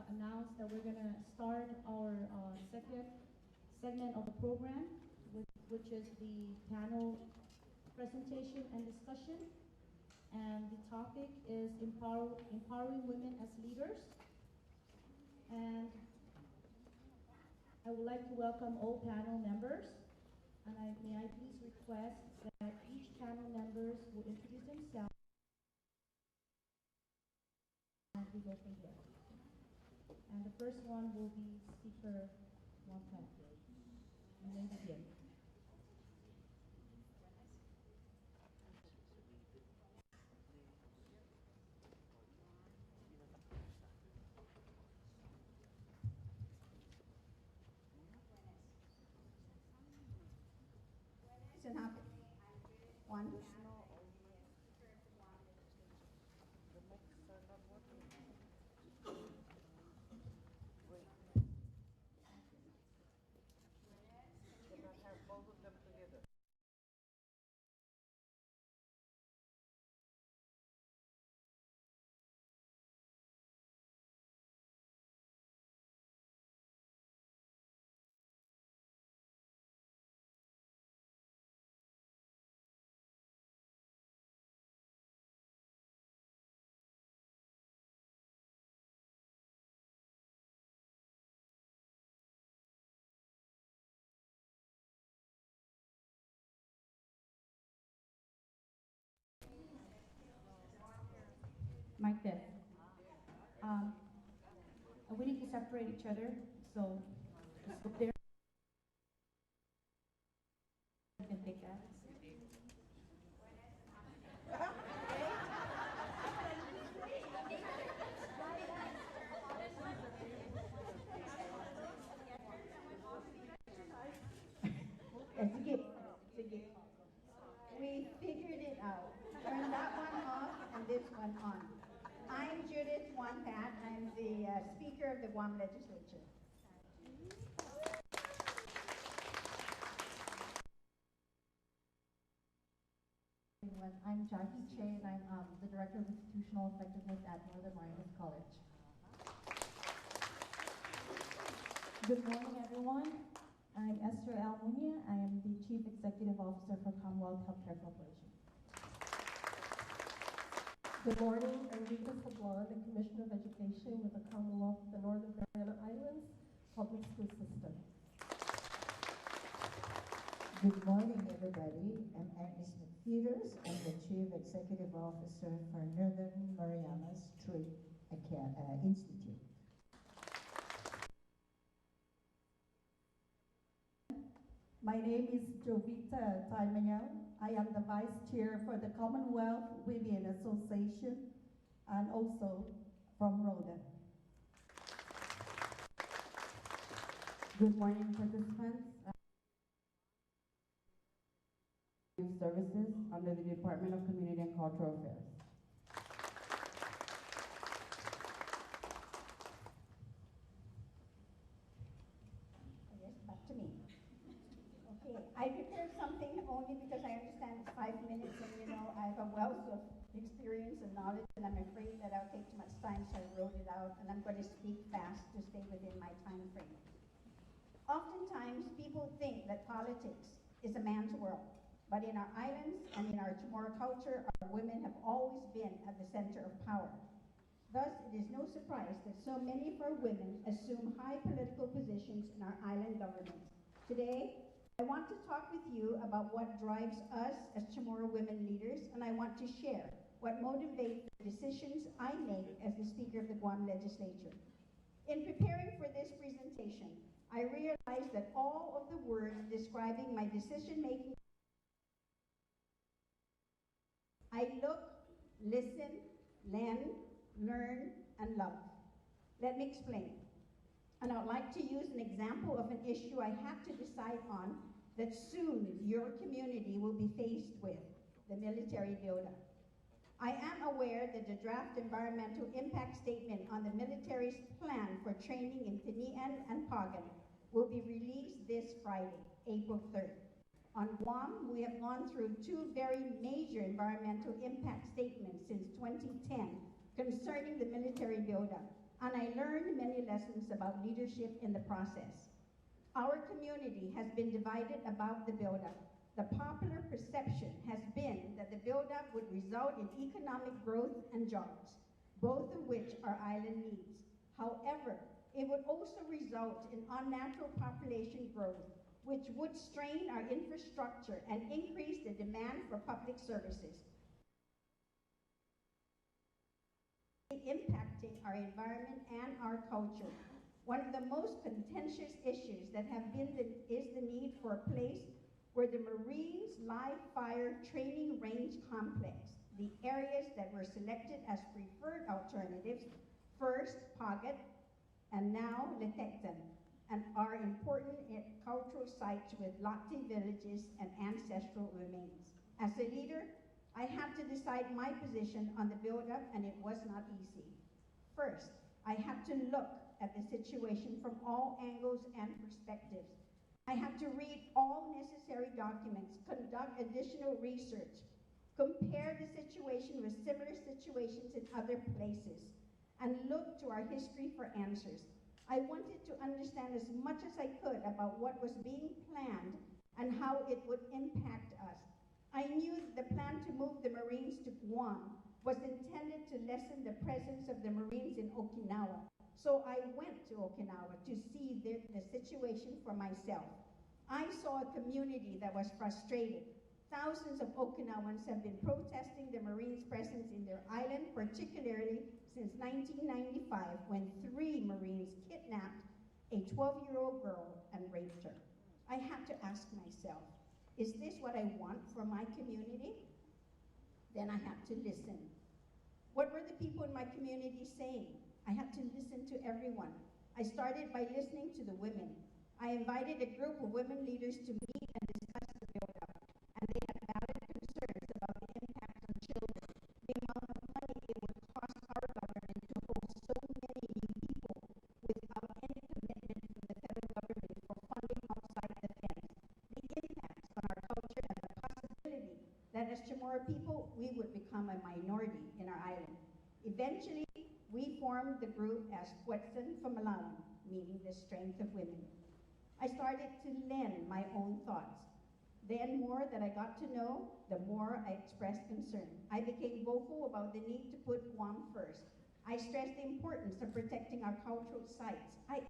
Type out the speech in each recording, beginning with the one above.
announce that we're going to start our second segment of the program, which is the panel presentation and discussion. And the topic is empowering women as leaders. And I would like to welcome all panel members. And may I please request that each panel members will introduce themselves and we go from there. And the first one will be Speaker Wampat. And then begin. One. Mic test. We need to separate each other, so just go there. You can take that. Sige. We figured it out. Turn that one off and this one on. I'm Judith Wampat. I'm the Speaker of the Guam Legislature. I'm Jackie Che, and I'm the Director of Institutional Effectiveness at Northern Marianas College. Good morning, everyone. I'm Esther Almunia. I am the Chief Executive Officer for Commonwealth Healthcare Corporation. Good morning, I'm Rita Sablan, the Commissioner of Education with the Commonwealth of the Northern Mariana Islands Public School System. Good morning, everybody. I'm Agnes McPeters. I'm the Chief Executive Officer for Northern Marianas Trade Institute. My name is Jovita Taimayao. I am the Vice Chair for the Commonwealth Women Association and also from Rhoda. Good morning, participants. Youth Services under the Department of Community and Cultural Affairs. Yes, back to me. Okay, I prepared something only because I understand it's 5 minutes and I have a wealth of experience and knowledge and I'm afraid that I'll take too much time, so I wrote it out and I'm going to speak fast to stay within my time frame. Oftentimes, people think that politics is a man's world, but in our islands and in our Chamorro culture, our women have always been at the center of power. Thus, it is no surprise that so many of our women assume high political positions in our island governments. Today, I want to talk with you about what drives us as Chamorro women leaders, and I want to share what motivates the decisions I make as the Speaker of the Guam Legislature. In preparing for this presentation, I realized that all of the words describing my decision-making, I look, listen, lend, learn, and love. Let me explain. And I would like to use an example of an issue I have to decide on that soon your community will be faced with, the military buildup. I am aware that the draft environmental impact statement on the military's plan for training in Tinian and Pagan will be released this Friday, April 3rd. On Guam, we have gone through two very major environmental impact statements since 2010 concerning the military buildup. and I learned many lessons about leadership in the process. Our community has been divided about the buildup. The popular perception has been that the buildup would result in economic growth and jobs, both of which our island needs. However, it would also result in unnatural population growth, which would strain our infrastructure and increase the demand for public services, impacting our environment and our culture. One of the most contentious issues that have been is the need for a place where the Marines Live Fire Training Range Complex, the areas that were selected as preferred alternatives, first Pagat and now Letectan, and are important cultural sites with Lati villages and ancestral remains. As a leader, I had to decide my position on the buildup, and it was not easy. First, I had to look at the situation from all angles and perspectives. I had to read all necessary documents, conduct additional research, compare the situation with similar situations in other places, and look to our history for answers. I wanted to understand as much as I could about what was being planned and how it would impact us. I knew the plan to move the Marines to Guam was intended to lessen the presence of the Marines in Okinawa. So I went to Okinawa to see the situation for myself. I saw a community that was frustrated. Thousands of Okinawans have been protesting the Marines' presence in their island, particularly since 1995, when 3 Marines kidnapped a 12-year-old girl and raped her. I had to ask myself, is this what I want for my community? Then I had to listen. What were the people in my community saying? I had to listen to everyone. I started by listening to the women. I invited a group of women leaders to meet and discuss the buildup, and they had valid concerns about the impact on children, the amount of money it would cost our government to host so many new people without any commitment from the federal government for funding outside the fence, the impacts on our culture, and the possibility that as Chamorro people, we would become a minority in our island. Eventually, we formed the group as Fuerza Famalawan, meaning the strength of women. I started to lend my own thoughts. Then more that I got to know, the more I expressed concern. I became vocal about the need to put Guam first. I stressed the importance of protecting our cultural sites. I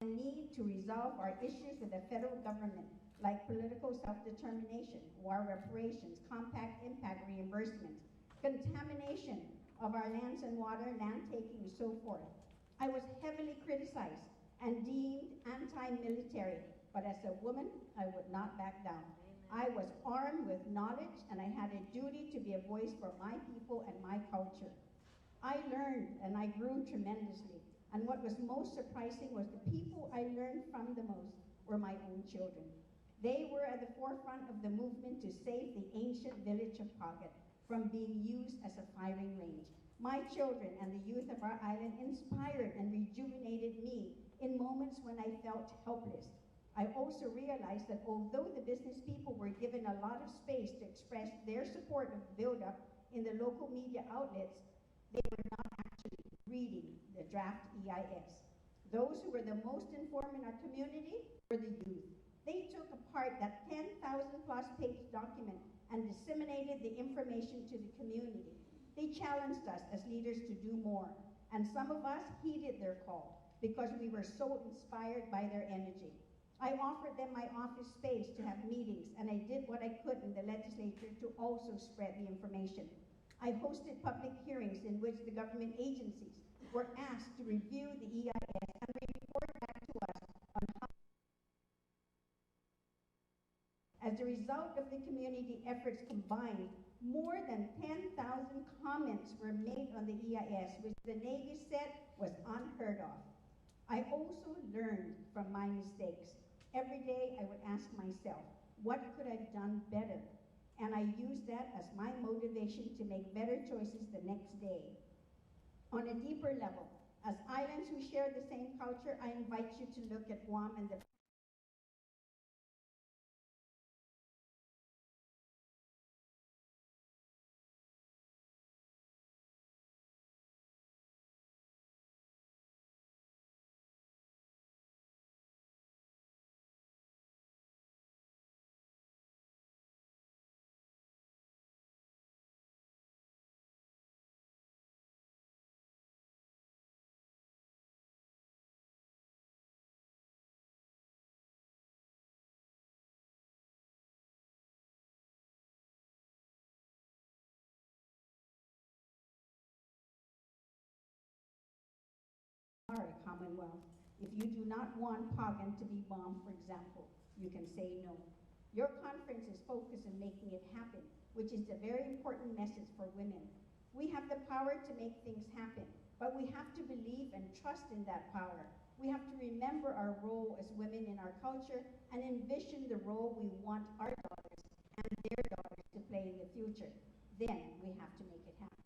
need to resolve our issues with the federal government, like political self-determination, war reparations, compact impact reimbursements, contamination of our lands and water, land taking, and so forth. I was heavily criticized and deemed anti-military, but as a woman, I would not back down. I was armed with knowledge, and I had a duty to be a voice for my people and my culture. I learned and I grew tremendously, and what was most surprising was the people I learned from the most were my own children. They were at the forefront of the movement to save the ancient village of Pagat from being used as a firing range. My children and the youth of our island inspired and rejuvenated me in moments when I felt helpless. I also realized that although the business people were given a lot of space to express their support of the buildup in the local media outlets, they were not actually reading the draft EIS. Those who were the most informed in our community were the youth. They took apart that 10,000 plus page document and disseminated the information to the community. They challenged us as leaders to do more, and some of us heeded their call because we were so inspired by their energy. I offered them my office space to have meetings, and I did what I could in the legislature to also spread the information. I hosted public hearings in which the government agencies were asked to review the EIS and report back to us on how. As a result of the community efforts combined, more than 10,000 comments were made on the EIS, which the Navy said was unheard of. I also learned from my mistakes. Every day I would ask myself, what could I have done better? And I used that as my motivation to make better choices the next day. On a deeper level, as islands who share the same culture, I invite you to look at Guam and the Commonwealth. If you do not want Pagan to be bombed, for example, you can say no. Your conference is focused on making it happen, which is a very important message for women. We have the power to make things happen, but we have to believe and trust in that power. We have to remember our role as women in our culture and envision the role we want our daughters and their daughters to play in the future. Then we have to make it happen.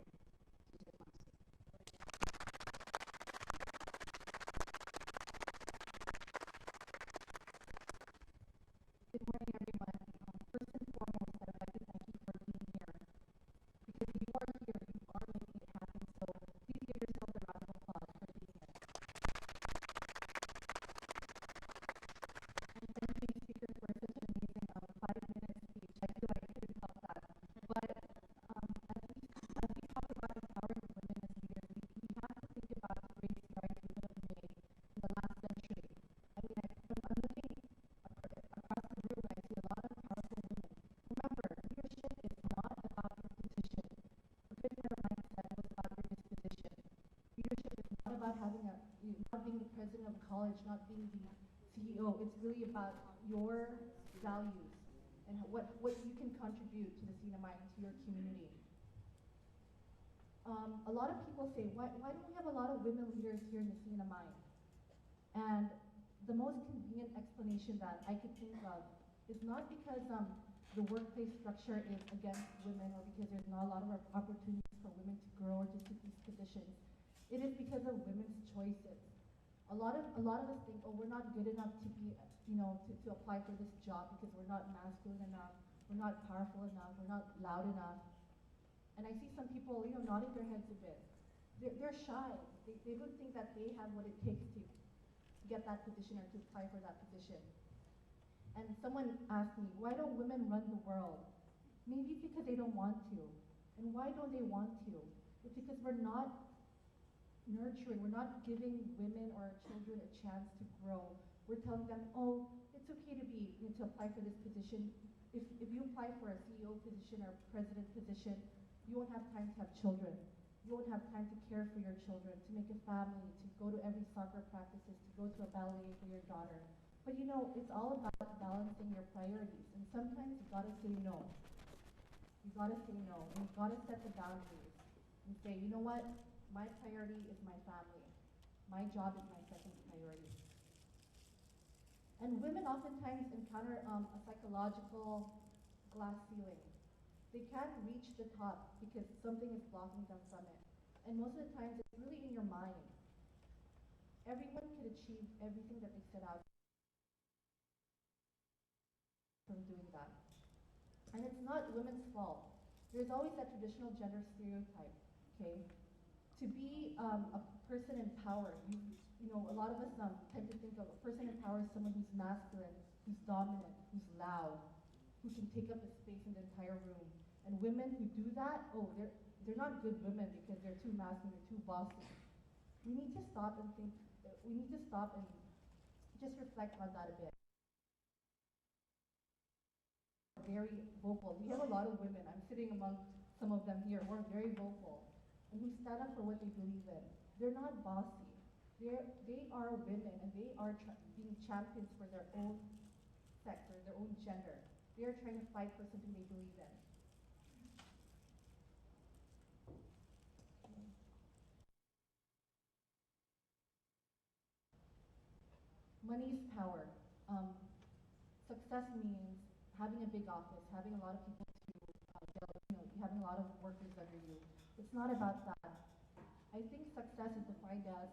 Good morning, everyone. First and foremost, I'd like to thank you for being here. Because you are here, you are making it happen. So please give yourself a round of applause for being here. And thank you, speaker, for such an amazing 5-minute speech. I feel like I couldn't top that. But as we talk about empowering women as leaders, we have to think about the great strides women have made in the last century. I mean, I'm looking across the room, I see a lot of powerful women. Remember, leadership is not about your position. A good mindset was about your disposition. Leadership is not about not being the president of a college, not being the CEO. It's really about your values and what you can contribute to the CNMI and to your community. A lot of people say, why don't we have a lot of women leaders here in the CNMI? And the most convenient explanation that I could think of is not because the workplace structure is against women or because there's not a lot of opportunities for women to grow or to take these positions. It is because of women's choices. A lot of us think, oh, we're not good enough to be, to apply for this job because we're not masculine enough, we're not powerful enough, we're not loud enough. And I see some people, nodding their heads a bit. They're shy. They don't think that they have what it takes to get that position or to apply for that position. And someone asked me, why don't women run the world? Maybe it's because they don't want to. And why don't they want to? It's because we're not nurturing, we're not giving women or children a chance to grow. We're telling them, oh, it's okay to apply for this position. If you apply for a CEO position or president position, you won't have time to have children. You won't have time to care for your children, to make a family, to go to every soccer practices, to go to a ballet for your daughter. But it's all about balancing your priorities. And sometimes you gotta say no. You gotta say no. And you gotta set the boundaries and say, you know what? My priority is my family. My job is my second priority. And women oftentimes encounter a psychological glass ceiling. They can't reach the top because something is blocking them from it. And most of the times, it's really in your mind. Everyone can achieve everything that they set out from doing that. And it's not women's fault. There's always that traditional gender stereotype, okay? To be a person in power, a lot of us tend to think of a person in power as someone who's masculine, who's dominant, who's loud, who can take up the space in the entire room. And women who do that, they're not good women because they're too masculine, they're too bossy. We need to stop and just reflect on that a bit. Very vocal. We have a lot of women. I'm sitting among some of them here who are very vocal and who stand up for what they believe in. They're not bossy. They are women and they are being champions for their own sex or their own gender. They are trying to fight for something they believe in. Money is power. Success means having a big office, having a lot of people having a lot of workers under you. It's not about that. I think success is defined as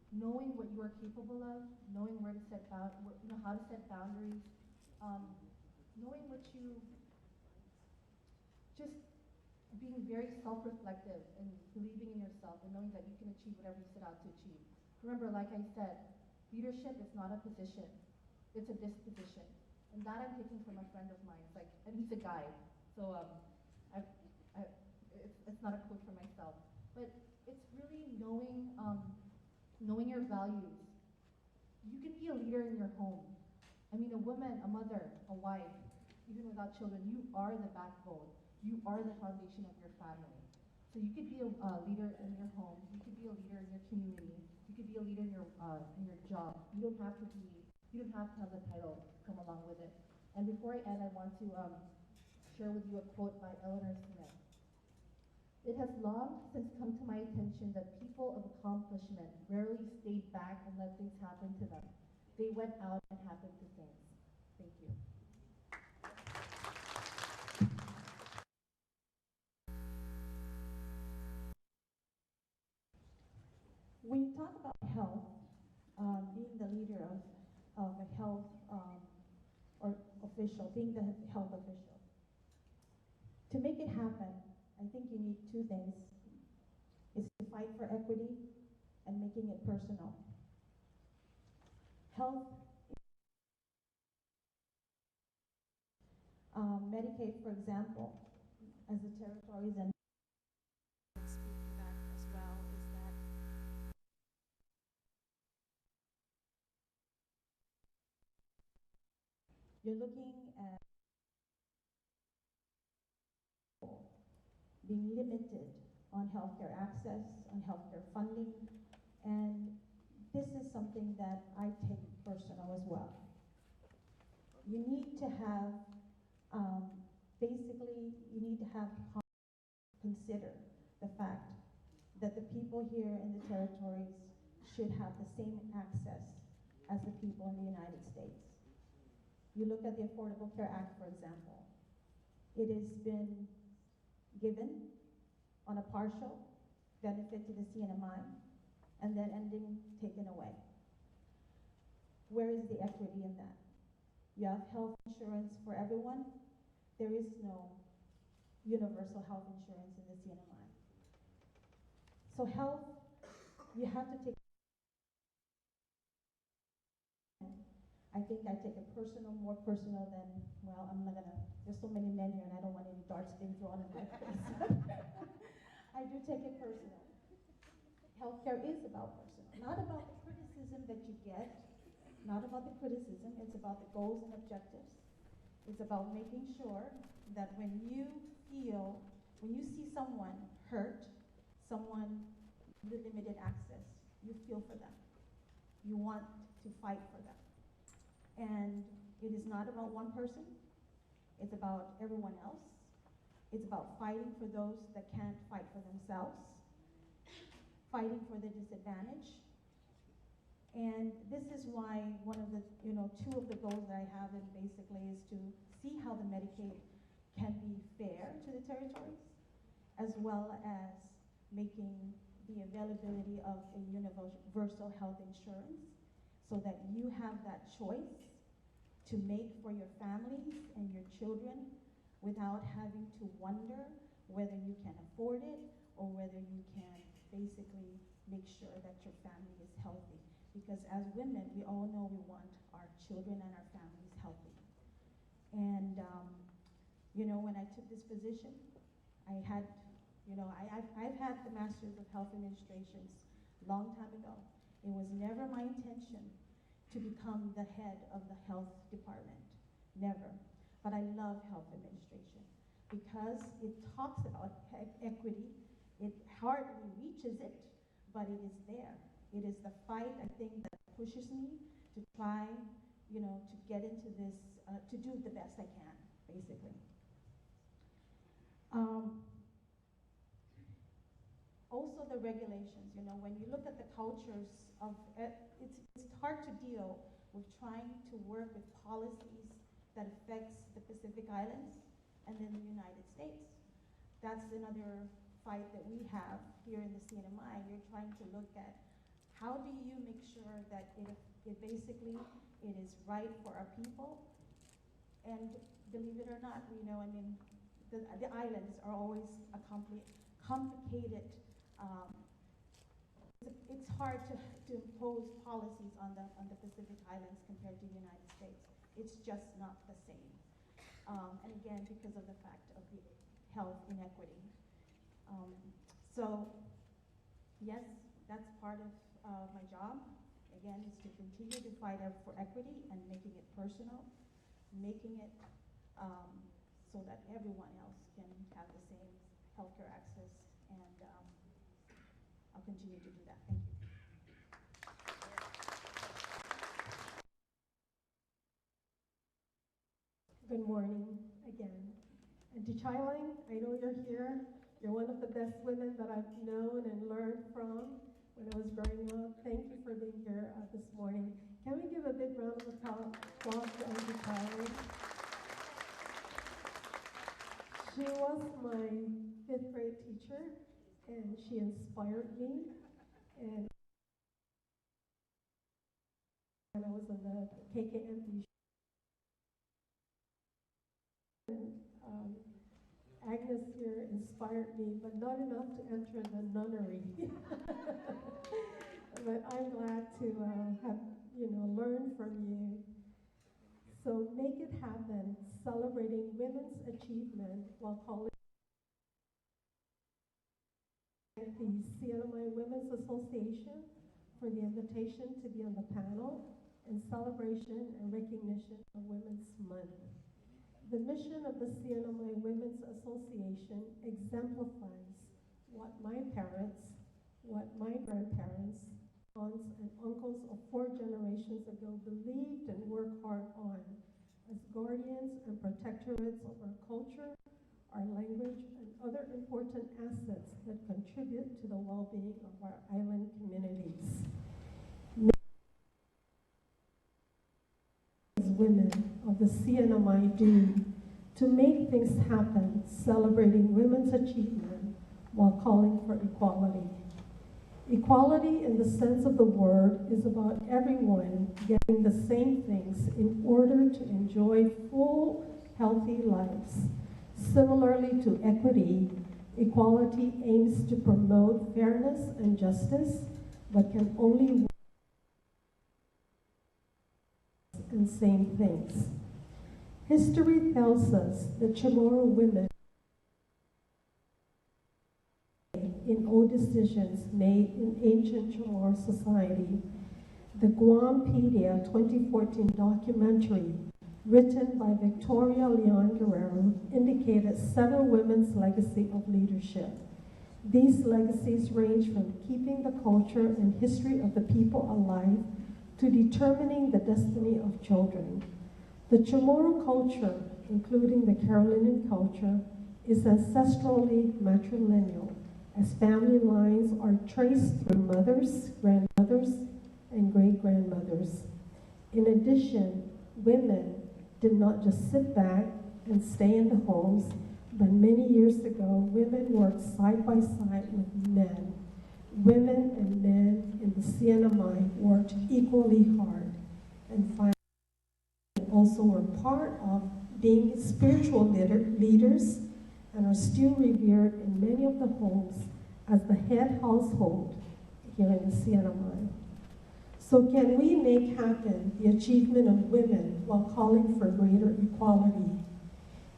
knowing what you are capable of, knowing where to set how to set boundaries, knowing what you, just being very self-reflective and believing in yourself and knowing that you can achieve whatever you set out to achieve. Remember, like I said, leadership is not a position, it's a disposition. And that I'm taking from a friend of mine. And he's a guy, so it's not a quote for myself. But it's really knowing your values. You can be a leader in your home. I mean, a woman, a mother, a wife, even without children, you are the backbone. You are the foundation of your family. So you could be a leader in your home. You could be a leader in your community. You could be a leader in your job. You don't have to have the title come along with it. And before I end, I want to share with you a quote by Eleanor Smith. It has long since come to my attention that people of accomplishment rarely stayed back and let things happen to them. They went out and happened to things. Thank you. When you talk about health, being the leader of a health or official, being the health official, to make it happen, I think you need two things. It's to fight for equity and making it personal. Health, Medicaid, for example, as the territories and speak to that as well, is that you're looking at being limited on healthcare access, on healthcare funding, and this is something that I take personal as well. You need to have, basically, you need to have consider the fact that the people here in the territories should have the same access as the people in the United States. You look at the Affordable Care Act, for example. It has been given on a partial benefit to the CNMI and then ending taken away. Where is the equity in that? You have health insurance for everyone. There is no universal health insurance in the CNMI. So health, you have to take, I think I take it personal, more personal than, well, I'm not gonna, there's so many men here and I don't want any darts being thrown in my face. I do take it personal. Healthcare is about personal, not about the criticism that you get, not about the criticism, it's about the goals and objectives. It's about making sure that when you see someone hurt, someone with limited access, you feel for them. You want to fight for them. And it is not about one person, it's about everyone else. It's about fighting for those that can't fight for themselves, fighting for the disadvantaged. And this is why one of the, two of the goals that I have in basically is to see how the Medicaid can be fair to the territories, as well as making the availability of a universal health insurance so that you have that choice to make for your families and your children without having to wonder whether you can afford it or whether you can basically make sure that your family is healthy. Because as women, we all know we want our children and our families healthy. And, when I took this position, I had, I've had the Masters of Health Administrations long time ago. It was never my intention to become the head of the health department, never. But I love health administration because it talks about equity. It hardly reaches it, but it is there. It is the fight, I think, that pushes me to try, to get into this, to do the best I can, basically. Also the regulations, when you look at the cultures of, it's hard to deal with trying to work with policies that affects the Pacific Islands and then the United States. That's another fight that we have here in the CNMI. You're trying to look at how do you make sure that it basically, it is right for our people. And believe it or not, the islands are always a complicated, it's hard to impose policies on the Pacific Islands compared to the United States. It's just not the same. And again, because of the fact of the health inequity. So, yes, that's part of my job. Again, is to continue to fight for equity and making it personal, making it so that everyone else can have the same healthcare access, and I'll continue to do that. Thank you. morning again. And to Chiling, I know you're here. You're one of the best women that I've known and learned from when I was growing up. Thank you for being here this morning. Can we give a big round of applause to Auntie Chiling? She was my 5th grade teacher, and she inspired me. And when I was in the KKMP, Agnes here inspired me, but not enough to enter the nunnery. But I'm glad to have, learned from you. So make it happen, celebrating women's achievement while calling the CNMI Women's Association for the invitation to be on the panel in celebration and recognition of Women's Month. The mission of the CNMI Women's Association exemplifies what my parents, what my grandparents, aunts and uncles of 4 generations ago believed and worked hard on as guardians and protectorates of our culture, our language, and other important assets that contribute to the well-being of our island communities. Women of the CNMI do to make things happen, celebrating women's achievement while calling for equality. Equality in the sense of the word is about everyone getting the same things in order to enjoy full, healthy lives. Similarly to equity, equality aims to promote fairness and justice, but can only work and same things. History tells us that Chamorro women in all decisions made in ancient Chamorro society. The Guampedia 2014 documentary written by Victoria Leon Guerrero indicated several women's legacy of leadership. These legacies range from keeping the culture and history of the people alive to determining the destiny of children. The Chamorro culture, including the Carolinian culture, is ancestrally matrilineal, as family lines are traced through mothers, grandmothers, and great-grandmothers. In addition, women did not just sit back and stay in the homes, but many years ago, women worked side by side with men. Women and men in the CNMI worked equally hard, and finally also were part of being spiritual leaders and are still revered in many of the homes as the head household here in the CNMI. So can we make happen the achievement of women while calling for greater equality?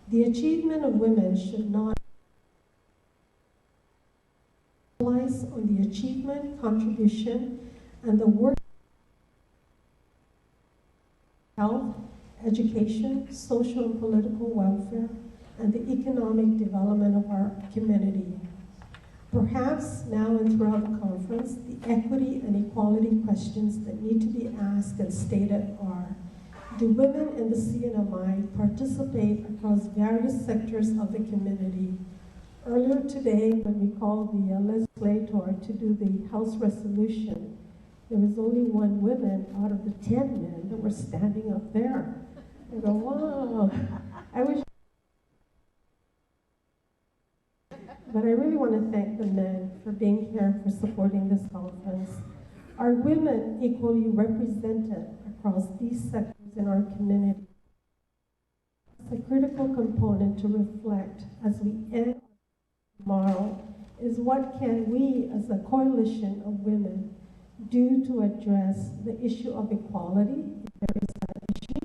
The achievement of women should not relies on the achievement, contribution, and the work, health, education, social and political welfare, and the economic development of our community. Perhaps now and throughout the conference, the equity and equality questions that need to be asked and stated are, do women in the CNMI participate across various sectors of the community? Earlier today, when we called the legislator to do the House resolution, there was only 1 woman out of the 10 men that were standing up there. I go, wow, I wish. But I really want to thank the men for being here, for supporting this conference. Are women equally represented across these sectors in our community? It's a critical component to reflect as we end tomorrow is what can we as a coalition of women do to address the issue of equality, if there is that issue,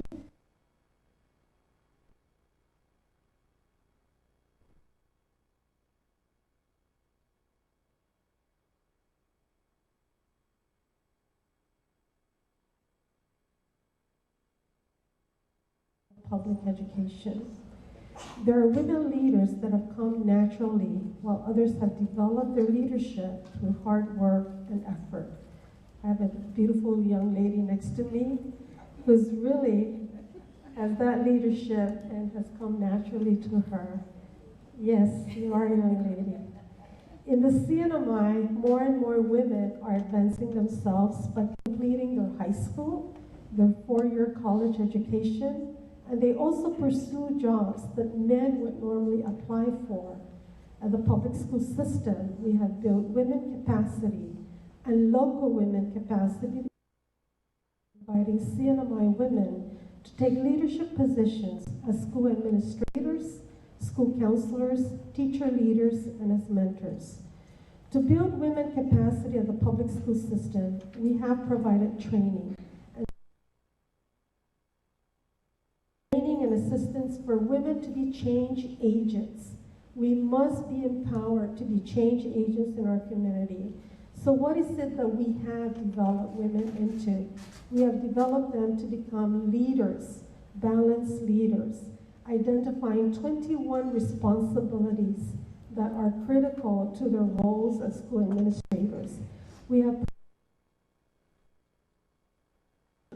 public education. There are women leaders that have come naturally, while others have developed their leadership through hard work and effort. I have a beautiful young lady next to me who's really has that leadership and has come naturally to her. Yes, you are a young lady. In the CNMI, more and more women are advancing themselves by completing their high school, their 4-year college education, and they also pursue jobs that men would normally apply for. At the public school system, we have built women capacity and local women capacity, inviting CNMI women to take leadership positions as school administrators, school counselors, teacher leaders, and as mentors. To build women capacity at the public school system, we have provided training and assistance for women to be change agents. We must be empowered to be change agents in our community. So what is it that we have developed women into? We have developed them to become leaders, balanced leaders, identifying 21 responsibilities that are critical to their roles as school administrators. We have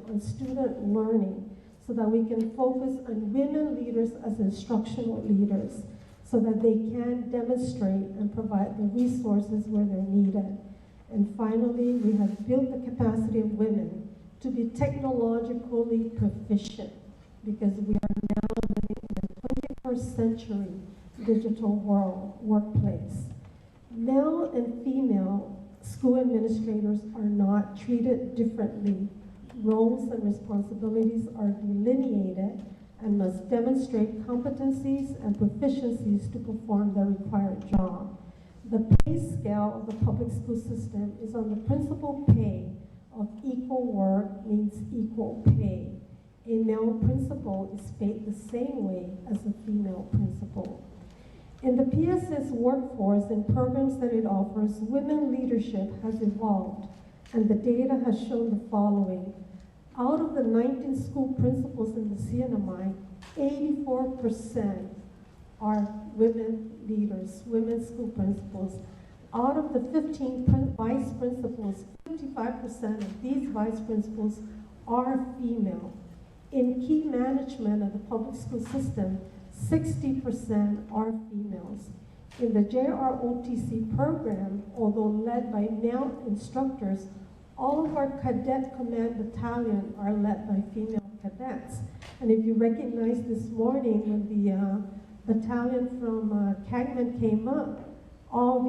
on student learning so that we can focus on women leaders as instructional leaders so that they can demonstrate and provide the resources where they're needed. And finally, we have built the capacity of women to be technologically proficient because we are now living in a 21st century digital workplace. Male and female school administrators are not treated differently. Roles and responsibilities are delineated and must demonstrate competencies and proficiencies to perform the required job. The pay scale of the public school system is on the principal pay of equal work means equal pay. A male principal is paid the same way as a female principal. In the PSS workforce and programs that it offers, women leadership has evolved, and the data has shown the following. Out of the 19 school principals in the CNMI, 84% are women leaders, women school principals. Out of the 15 vice principals, 55% of these vice principals are female. In key management of the public school system, 60% are females. In the JROTC program, although led by male instructors, all of our cadet command battalion are led by female cadets. And if you recognize this morning when the battalion from Cagman came up, all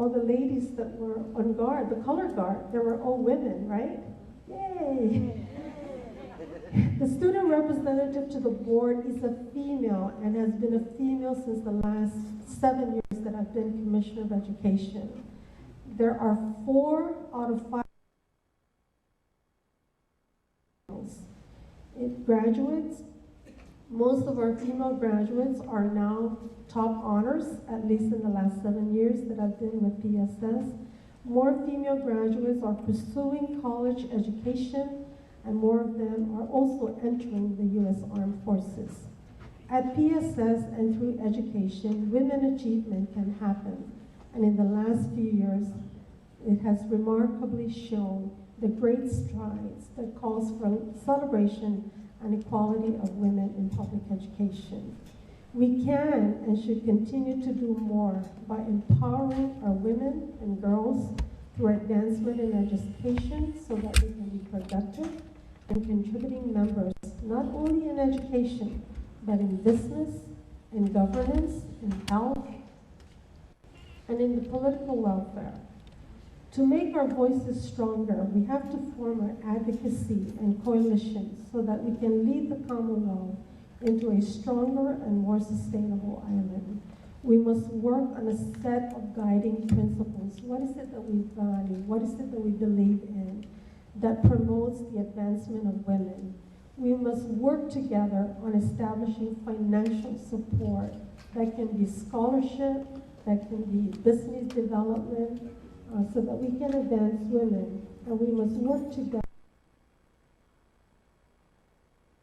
the ladies that were on guard, the color guard, they were all women, right? Yay! The student representative to the board is a female and has been a female since the last 7 years that I've been Commissioner of Education. There are 4 out of 5 graduates. Most of our female graduates are now top honors, at least in the last 7 years that I've been with PSS. More female graduates are pursuing college education, and more of them are also entering the U.S. Armed Forces. At PSS and through education, women achievement can happen. And in the last few years, it has remarkably shown the great strides that calls for celebration and equality of women in public education. We can and should continue to do more by empowering our women and girls through advancement in education so that they can be productive and contributing members, not only in education, but in business, in governance, in health, and in the political welfare. To make our voices stronger, we have to form our advocacy and coalitions so that we can lead the Commonwealth into a stronger and more sustainable island. We must work on a set of guiding principles. What is it that we value? What is it that we believe in that promotes the advancement of women? We must work together on establishing financial support that can be scholarship, that can be business development, so that we can advance women. And we must work together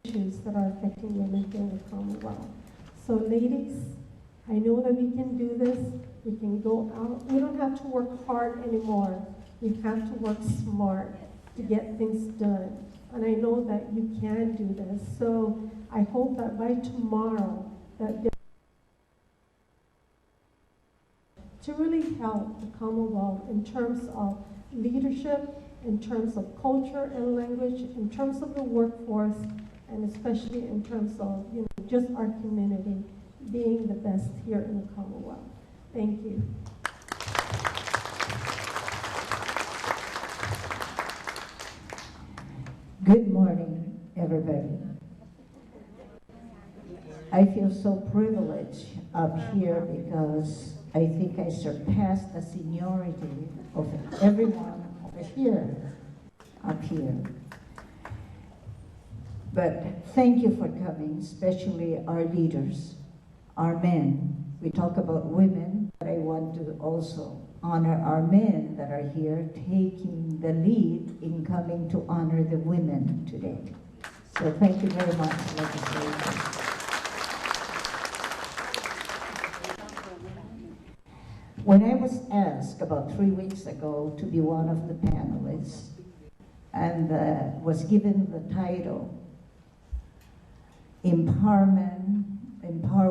on issues that are affecting women here in the Commonwealth. So ladies, I know that we can do this. We can go out. We don't have to work hard anymore. We have to work smart to get things done. and I know that you can do this. So I hope that by tomorrow, that to really help the Commonwealth in terms of leadership, in terms of culture and language, in terms of the workforce, and especially in terms of, you know, just our community being the best here in the Commonwealth. Thank you. Good morning, everybody. I feel so privileged up here because I think I surpassed the seniority of everyone over here, up here. But thank you for coming, especially our leaders, our men. We talk about women, but I want to also honor our men that are here taking the lead in coming to honor the women today. So thank you very much, legislature. When I was asked about 3 weeks ago to be one of the panelists and was given the title, Empower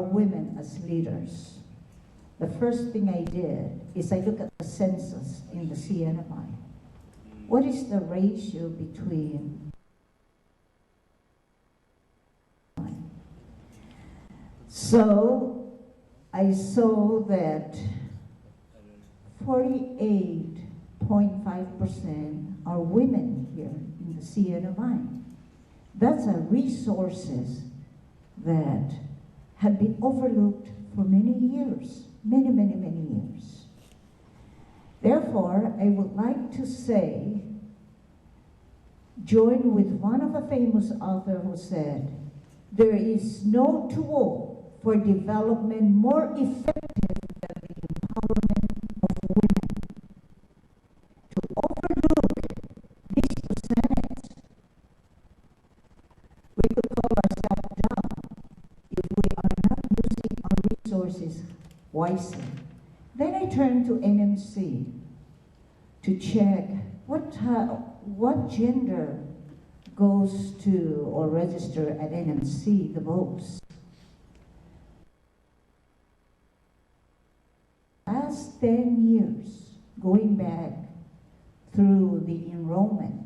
Women as Leaders, the first thing I did is I looked at the census in the CNMI. What is the ratio between? So I saw that 48.5% are women here in the CNMI. That's a resources that had been overlooked for many years, many years. Therefore, I would like to say, join with one of the famous authors who said, there is no tool for development more effective than the empowerment of women. To overlook this percentage, we could call ourselves dumb if we are not using our resources wisely. Then I turned to NMC to check what gender goes to or register at NMC the most. Last 10 years, going back through the enrollment,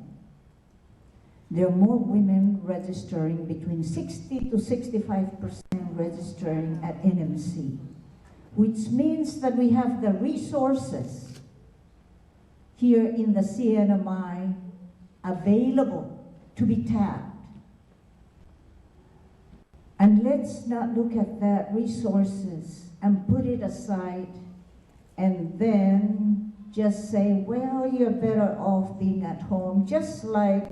there are more women registering, between 60 to 65% registering at NMC, which means that we have the resources here in the CNMI available to be tapped. And let's not look at that resources and put it aside and then just say, well, you're better off being at home, just like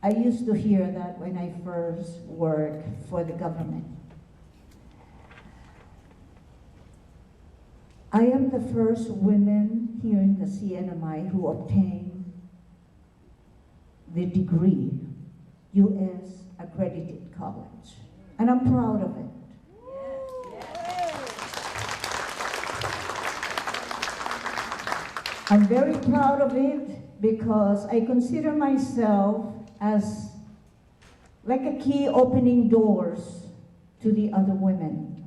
I used to hear that when I first worked for the government. I am the first woman here in the CNMI who obtained the degree, U.S. accredited college. And I'm proud of it. I'm very proud of it because I consider myself as like a key opening doors to the other women.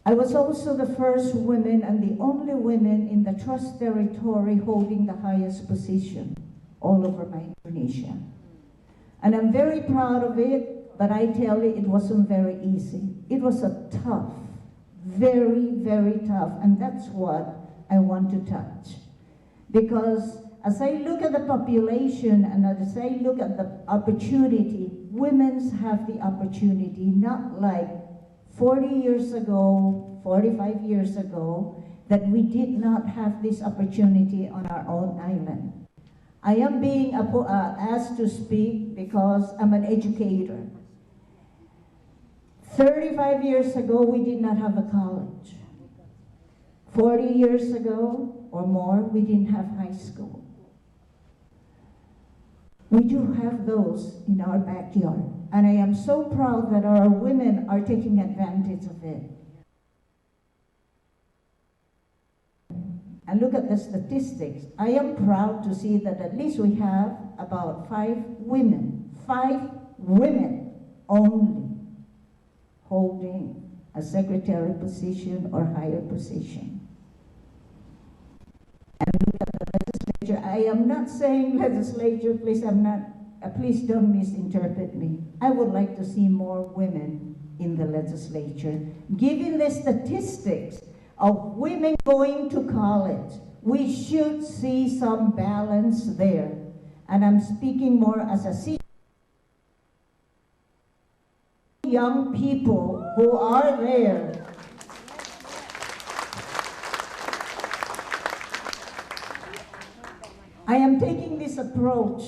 I was also the first woman and the only woman in the trust territory holding the highest position all over Micronesia. And I'm very proud of it, but I tell you, it wasn't very easy. It was a tough, very tough, and that's what I want to touch. Because as I look at the population and as I look at the opportunity, women have the opportunity, not like 40 years ago, 45 years ago, that we did not have this opportunity on our own island. I am being asked to speak because I'm an educator. 35 years ago, we did not have a college. 40 years ago or more, we didn't have high school. We do have those in our backyard. And I am so proud that our women are taking advantage of it. and look at the statistics, I am proud to see that at least we have about 5 women only holding a secretary position or higher position. And look at the legislature. I am not saying legislature, please don't misinterpret me. I would like to see more women in the legislature. Given the statistics of women going to college, we should see some balance there. And I'm speaking more as a young people who are there. I am taking this approach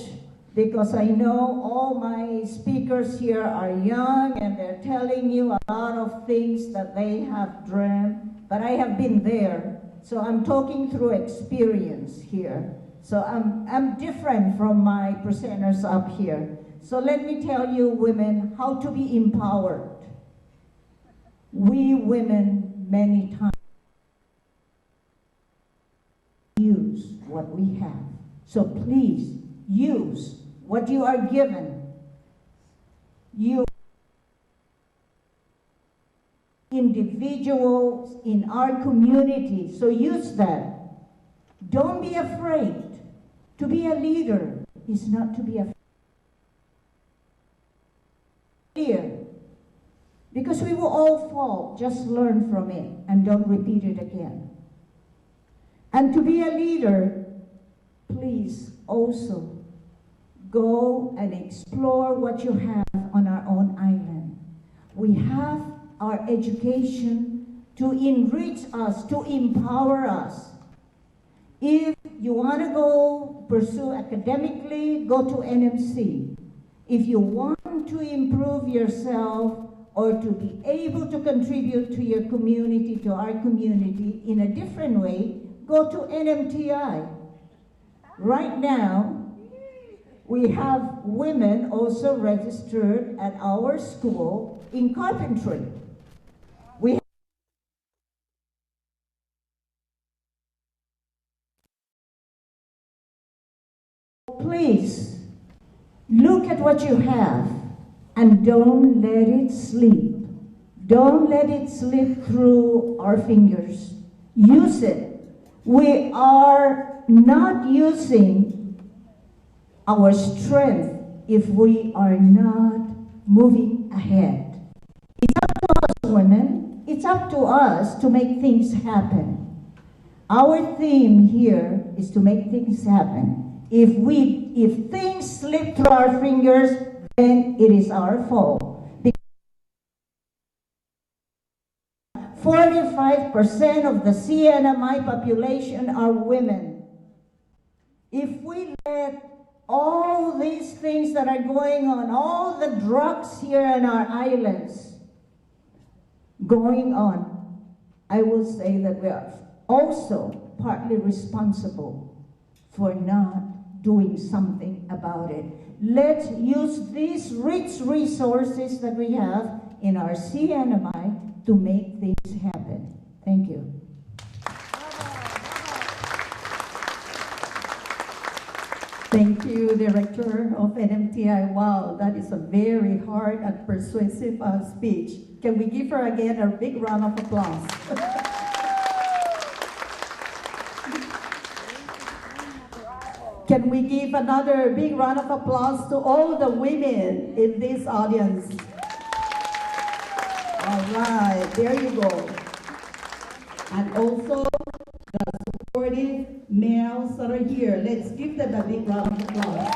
because I know all my speakers here are young and they're telling you a lot of things that they have dreamt, but I have been there. So I'm talking through experience here. So I'm different from my presenters up here. So let me tell you, women, how to be empowered. We women, many times, use what we have. So please, use what you are given. You individuals in our community, so use that. Don't be afraid. To be a leader is not to be afraid. Because we will all fall, just learn from it and don't repeat it again. And to be a leader, please also go and explore what you have on our own island. We have our education to enrich us, to empower us. If you want to go pursue academically, go to NMC. If you want to improve yourself or to be able to contribute to your community, to our community in a different way, go to NMTI. Right now, we have women also registered at our school in carpentry. We please look at what you have and don't let it sleep. Don't let it slip through our fingers. Use it. We are not using our strength if we are not moving ahead. It's up to us, women. It's up to us to make things happen. Our theme here is to make things happen. If things slip through our fingers, then it is our fault. 45% of the CNMI population are women. If we let all these things that are going on, all the drugs here in our islands going on, I will say that we are also partly responsible for not doing something about it. Let's use these rich resources that we have in our CNMI to make things happen. Thank you. Thank you, Director of NMTI. Wow, that is a very hard and persuasive speech. Can we give her again a big round of applause? Can we give another big round of applause to all the women in this audience? All right, there you go. And also the supportive males that are here. Let's give them a big round of applause.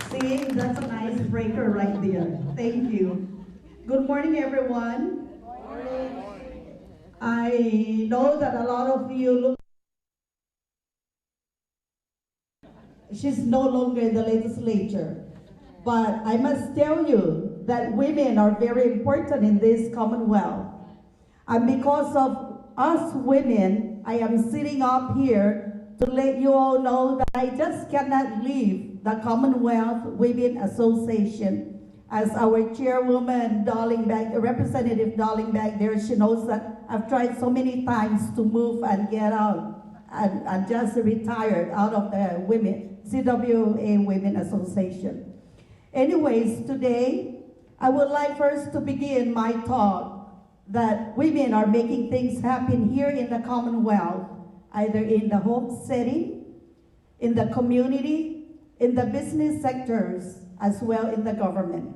See, that's a nice breaker right there. Thank you. Good morning, everyone. Good morning. I know that a lot of you look. She's no longer in the legislature. But I must tell you that women are very important in this Commonwealth. And because of us women, I am sitting up here to let you all know that I just cannot leave the Commonwealth Women Association as our chairwoman, Representative Darlingback there, she knows that I've tried so many times to move and get out and just retired out of the CWA Women Association. Anyways, today, I would like first to begin my talk that women are making things happen here in the Commonwealth, either in the home setting, in the community, in the business sectors, as well in the government.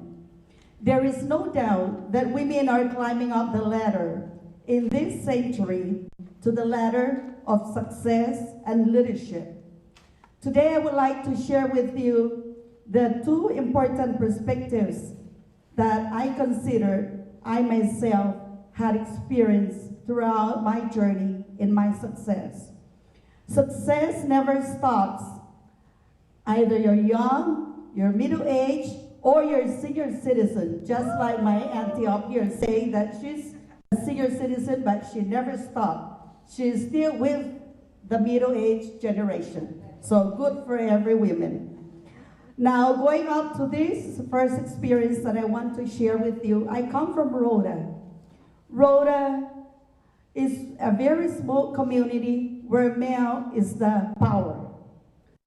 There is no doubt that women are climbing up the ladder in this century to the ladder of success and leadership. Today I would like to share with you the two important perspectives that I consider I myself had experienced throughout my journey in my success. Success never stops. Either you're young, you're middle-aged, or you're a senior citizen, just like my auntie up here saying that she's a senior citizen, but she never stopped. She's still with the middle-aged generation. So good for every woman. Now, going up to this first experience that I want to share with you, I come from Rhoda. Rhoda is a very small community where male is the power.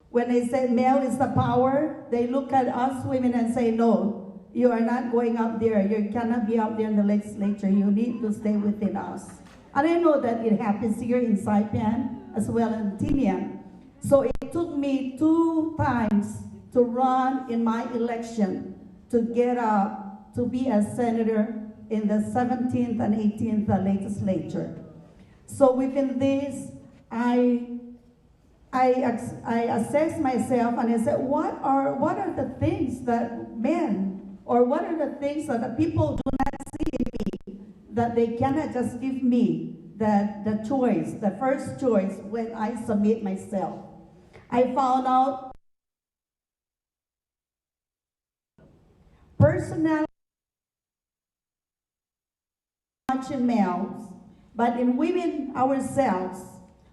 When they say male is the power, they look at us women and say, no, you are not going up there. You cannot be up there in the legislature. You need to stay within us. And I know that it happens here in Saipan as well in Tinian. So it took me 2 times to run in my election to get up to be a senator in the 17th and 18th legislature. So within this, I assessed myself and I said, what are the things that men, or what are the things that the people do not see in me, that they cannot just give me the choice, the first choice when I submit myself. I found out personality much in males, but in women ourselves,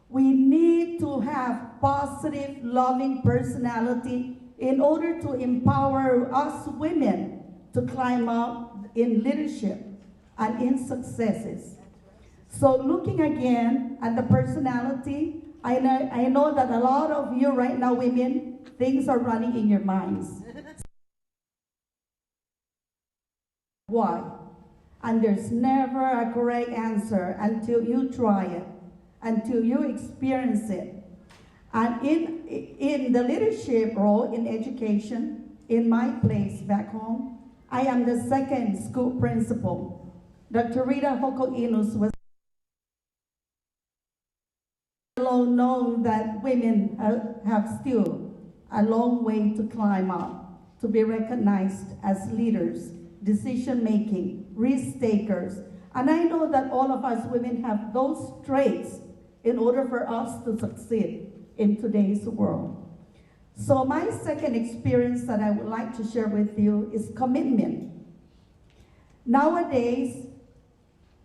we need to have positive, loving personality in order to empower us women to climb up in leadership and in successes. So looking again at the personality, I know that a lot of you right now, women, things are running in your minds. Why? And there's never a correct answer until you try it, until you experience it. And in the leadership role in education, in my place back home, I am the second school principal. Dr. Rita Hoko Inus was well known that women have still a long way to climb up, to be recognized as leaders, decision-making, risk-takers. And I know that all of us women have those traits in order for us to succeed in today's world. So my second experience that I would like to share with you is commitment. Nowadays,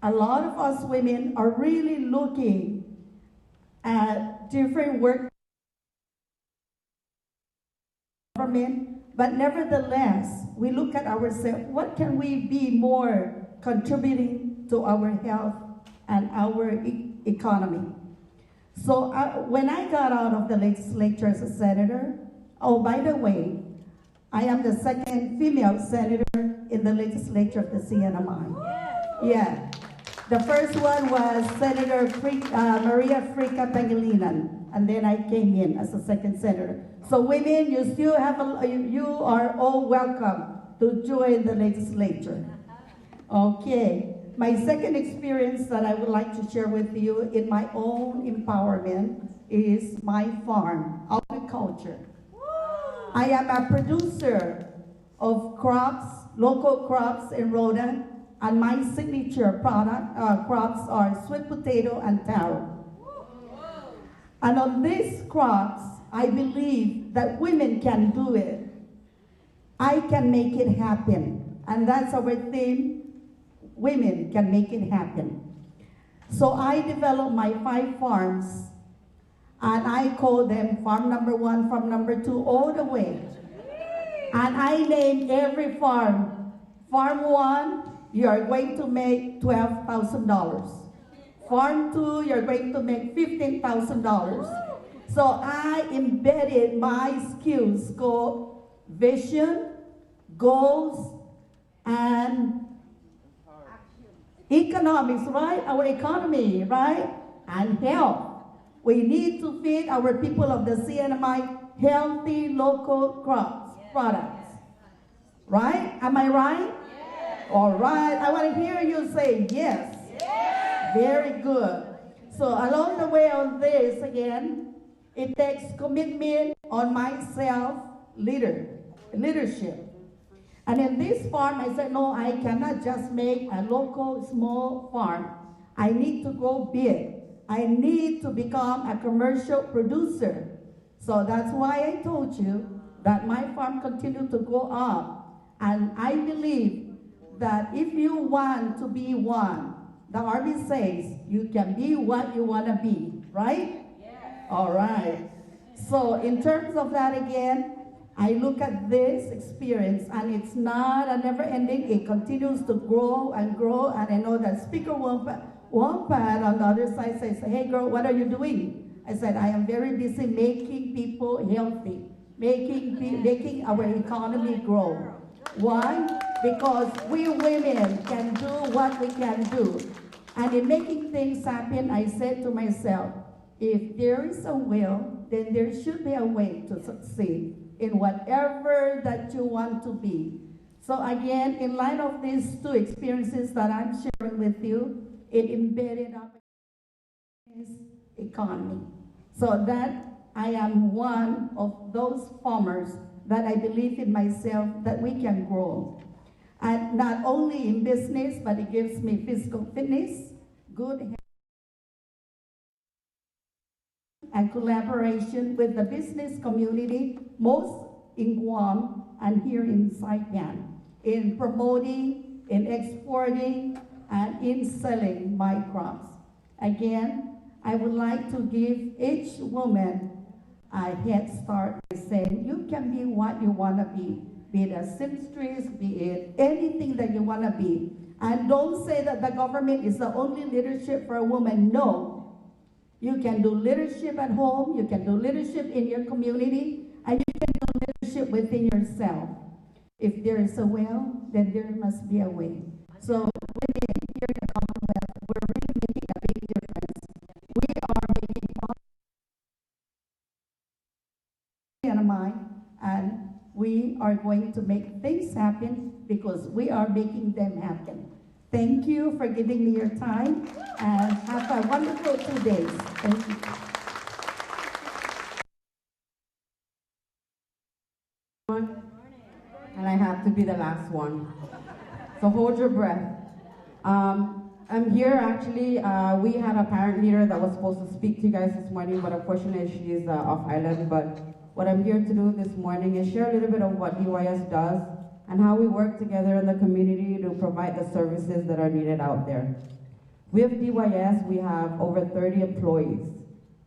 a lot of us women are really looking at different work government, but nevertheless, we look at ourselves, what can we be more contributing to our health and our economy? So when I got out of the legislature as a senator, oh, by the way, I am the second female senator in the legislature of the CNMI. Yeah. The first one was Senator Maria Frica Pangilinan, and then I came in as a second senator. So women, you still have you are all welcome to join the legislature. Okay. My second experience that I would like to share with you in my own empowerment is my farm, agriculture. I am a producer of crops, local crops in Rhoda, and my signature crops are sweet potato and taro. And on these crops, I believe that women can do it. I can make it happen. And that's our theme. Women can make it happen. So I developed my 5 farms, and I call them farm number 1, farm number 2, all the way. And I named every farm Farm 1, you are going to make $12,000. Farm 2, you're going to make $15,000. So I embedded my skills called vision, goals, and economics, right? Our economy, right? And health. We need to feed our people of the CNMI healthy local crops, products. Right? Am I right? Yes. All right. I want to hear you say yes. Yes. Very good. So along the way on this, again, it takes commitment on myself, leadership. And in this farm, I said, no, I cannot just make a local small farm. I need to go big. I need to become a commercial producer. So that's why I told you that my farm continued to go up. And I believe that if you want to be one, the Army says you can be what you want to be, right? Yes. All right. So in terms of that again, I look at this experience and it's not a never ending. It continues to grow and grow. And I know that Speaker Wampat on the other side says, hey girl, what are you doing? I said, I am very busy making people healthy, making our economy grow. Why? Because we women can do what we can do. And in making things happen, I said to myself, if there is a will, then there should be a way to succeed in whatever that you want to be. So again, in light of these two experiences that I'm sharing with you, it embedded up in this economy. So that I am one of those farmers that I believe in myself that we can grow. And not only in business, but it gives me physical fitness, good health, and collaboration with the business community, most in Guam and here in Saipan, in promoting, in exporting, and in selling my crops. Again, I would like to give each woman a head start by saying, you can be what you want to be it a seamstress, be it anything that you want to be. And don't say that the government is the only leadership for a woman. No. You can do leadership at home, you can do leadership in your community, and you can do leadership within yourself. If there is a will, then there must be a way. So women here in the Commonwealth, we're really making a big difference. We are making and we are going to make things happen because we are making them happen. Thank you for giving me your time and have a wonderful 2 days. Thank you. And I have to be the last one. So hold your breath. I'm here actually, we had a parent leader that was supposed to speak to you guys this morning, but unfortunately she's off island. But what I'm here to do this morning is share a little bit of what DYS does and how we work together in the community to provide the services that are needed out there. With DYS, we have over 30 employees.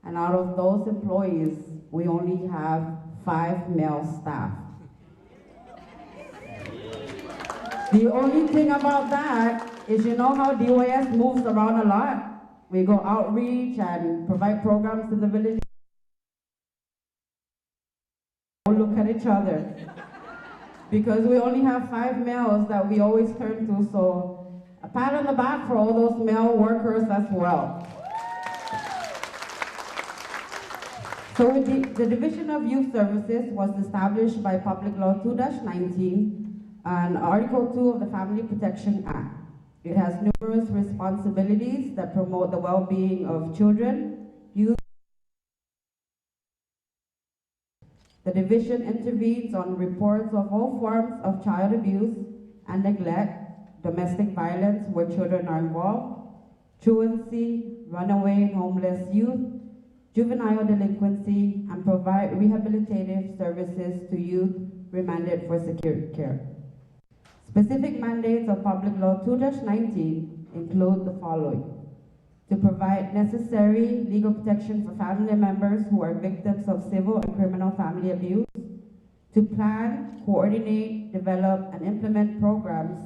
And out of those employees, we only have 5 male staff. The only thing about that is, you know how DYS moves around a lot? We go outreach and provide programs to the village. Look at each other. Because we only have 5 males that we always turn to, so a pat on the back for all those male workers as well. So the Division of Youth Services was established by Public Law 2-19 and Article 2 of the Family Protection Act. It has numerous responsibilities that promote the well-being of children, youth. The division intervenes on reports of all forms of child abuse and neglect, domestic violence where children are involved, truancy, runaway and homeless youth, juvenile delinquency, and provide rehabilitative services to youth remanded for secure care. Specific mandates of Public Law 2-19 include the following: to provide necessary legal protection for family members who are victims of civil and criminal family abuse, to plan, coordinate, develop, and implement programs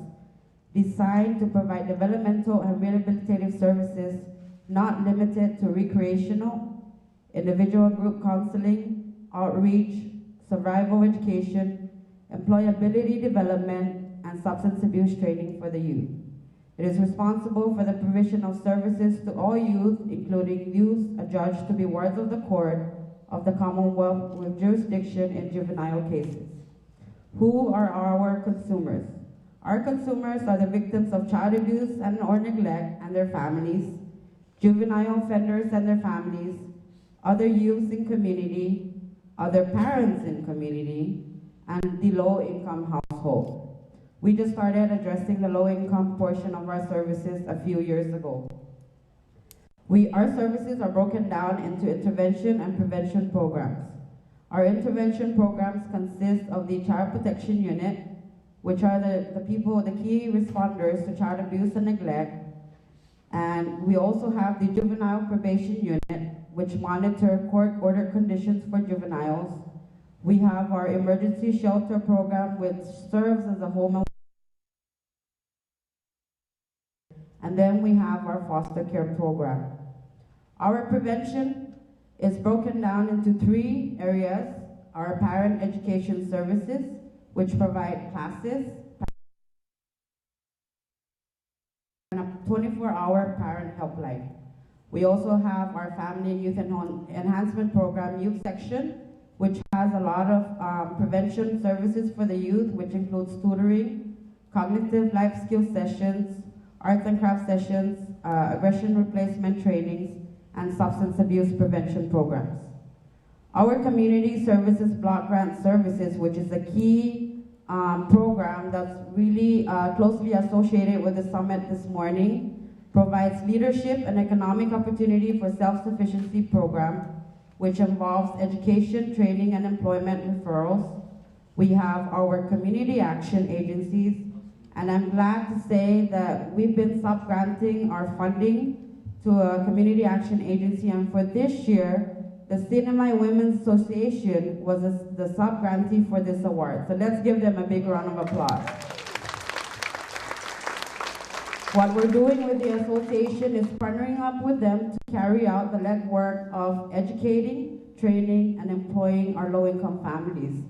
designed to provide developmental and rehabilitative services not limited to recreational, individual and group counseling, outreach, survival education, employability development, and substance abuse training for the youth. It is responsible for the provision of services to all youth, including youth adjudged to be wards of the court of the Commonwealth with jurisdiction in juvenile cases. Who are our consumers? Our consumers are the victims of child abuse and or neglect and their families, juvenile offenders and their families, other youths in community, other parents in community, and the low-income household. We just started addressing the low-income portion of our services a few years ago. Our services are broken down into intervention and prevention programs. Our intervention programs consist of the Child Protection Unit, which are the key responders to child abuse and neglect. And we also have the Juvenile Probation Unit, which monitor court-ordered conditions for juveniles. We have our Emergency Shelter Program, which serves as a home. And then we have our Foster Care Program. Our prevention is broken down into 3 areas. Our Parent Education Services, which provide classes, and a 24-hour parent helpline. We also have our Family and Youth Enhancement Program Youth Section, which has a lot of prevention services for the youth, which includes tutoring, cognitive life skill sessions, arts and craft sessions, aggression replacement trainings, and substance abuse prevention programs. Our Community Services Block Grant Services, which is a key program that's really closely associated with the summit this morning, provides leadership and economic opportunity for self-sufficiency program, which involves education, training, and employment referrals. We have our community action agencies, and I'm glad to say that we've been sub-granting our funding to a community action agency, and for this year, the Sinamay Women's Association was the sub-grantee for this award. So let's give them a big round of applause. What we're doing with the association is partnering up with them to carry out the legwork of educating, training, and employing our low-income families.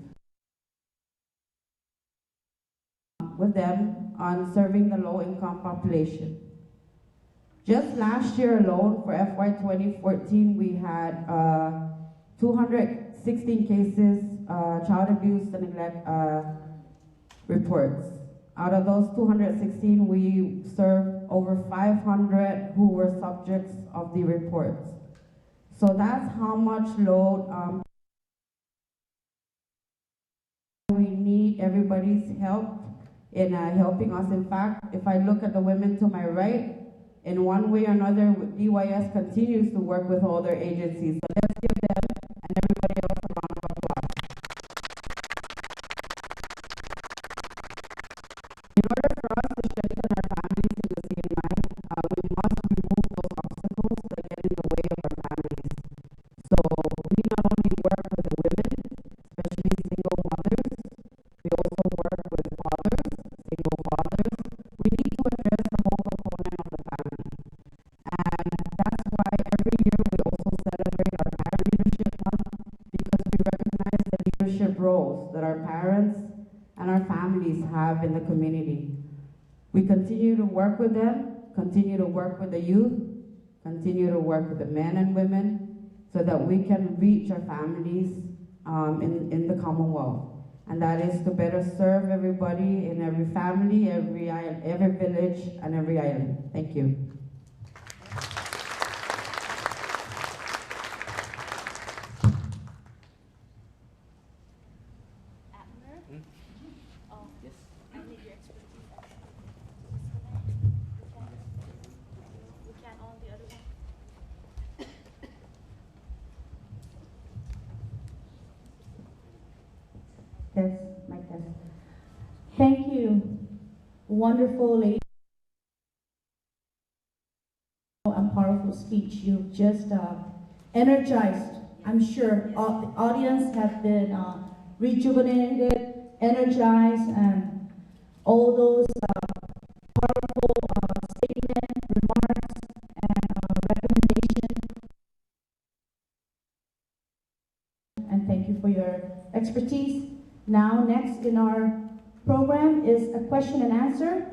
With them on serving the low-income population. Just last year alone, for FY 2014, we had 216 cases, child abuse and neglect reports. Out of those 216, we served over 500 who were subjects of the reports. So that's how much load we need everybody's help in helping us. In fact, if I look at the women to my right, in one way or another, DYS continues to work with all their agencies. So let's give them and everybody else a round of applause. In order for us to strengthen our families in the same line, we must remove those obstacles that get in the way of our families. So we not only work with the women, especially single mothers, we also work with fathers, single fathers. We need to address the whole component of the family. And that's why every year we also celebrate our Parent Leadership Month, because we recognize the leadership roles that our parents and our families have in the community. We continue to work with them, continue to work with the youth, continue to work with the men and women, so that we can reach our families in the Commonwealth. And that is to better serve everybody in every family, every village, and every island. Thank you. Test, my test. Thank you, wonderful lady, and powerful speech. You've just energized. I'm sure the audience have been rejuvenated, energized, and all those powerful statements, remarks, and recommendations. And thank you for your expertise. Now, next in our program is a question and answer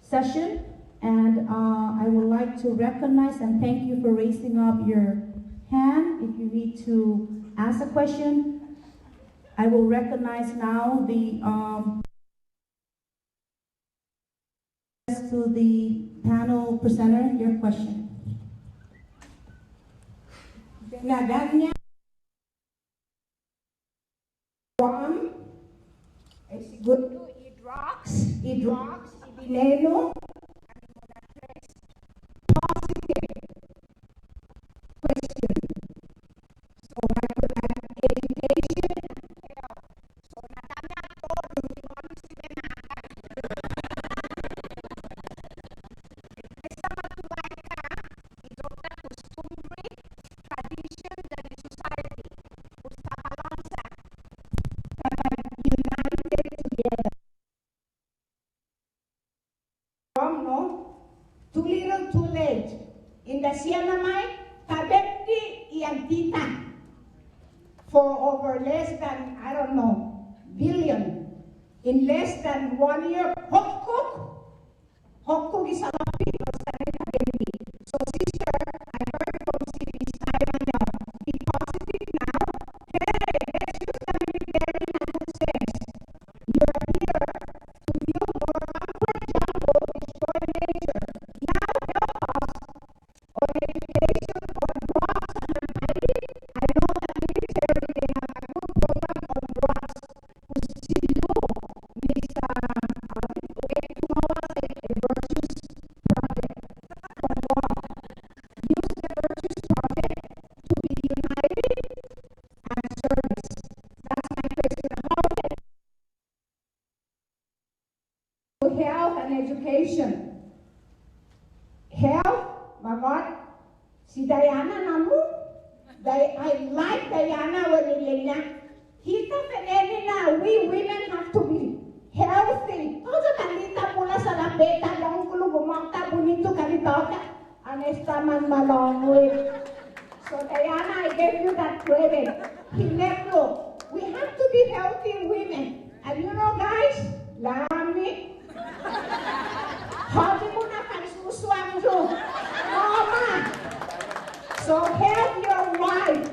session. And I would like to recognize and thank you for raising up your hand if you need to ask a question. I will recognize now the to the panel presenter, your question. Nadanya Segundo Hidrox, Veneno, positive question. So I could add education and health. So nadanya todo yung vamos sinanakan. Esta matuwai ka, ito ka costumbre, tradition dari society. Usta balansa. United together. No? Too little, too late. In the Sianamay, Tabekti Yantita. For over less than, I don't know, billion. In less than 1 year, Hokkuk. Hokkuk is a lot of people studying Tabekti. So sister, I heard from City Simon now. Be positive now. Hey, let's use the military in a good sense. You're here to feel more comfortable, destroy nature. Now help us on education, on drugs and anxiety. I know that military, they have a good program on drugs. Who's Silu, Miss Virtues Project. On what? Use the Virtues Project to be united and service. That's my question. How can health and education? Health, my God, si Diana namu, I like Diana Wanilina. Kita penenina, we women have to be healthy. Kasi nandita mula sa lapeta, lang kulo gumakta, bunito kalitoka, anesta man malongwit. So Diana, I gave you that credit. Hineblo, we have to be healthy women. And you know guys, lami, hodi mo na kansuswang so. Mama, so help your wife,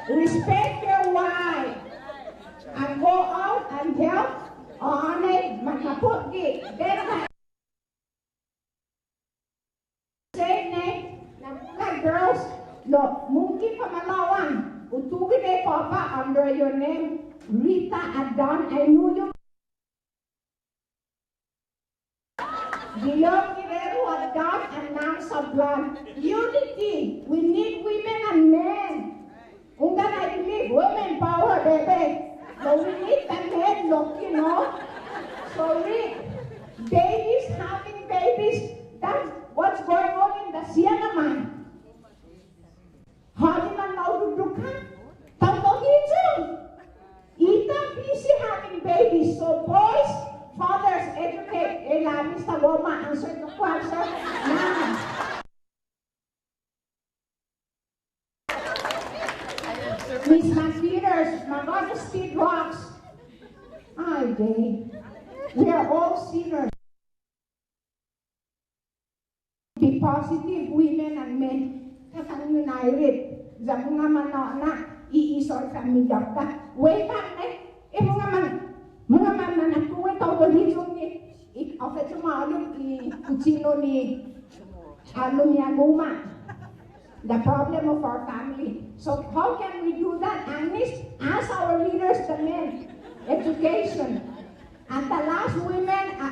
respect your wife, and go out and help on it, makapugi. Then say name, na girls, no, mungkin pamalawan, utugi de papa under your name, Rita Adan, I knew you. Gilom Guerrero Adan and Nang Sablan. Unity, we need women and men. Ungan I believe women power, baby. But we need the men, look, you know. So Rick, babies having babies, that's what's going on in the Sianamay. Hadi man maududukan, tambohijum. Ita busy having babies, so boys, fathers, educate. Mr. Goma answered the question. Now. Miss McPeters, my God, Steve Rocks. Ay, day. We are all sinners. Be positive women and men. Kakang united. Sa mga manok na iisor kami dakta. Wait back eh. Mga man manatuwi tao to hijong ni. Okay, tomorrow, kuchino ni Guma. The problem of our family. So how can we do that? Agnes, ask our leaders, the men, education. And the last women, I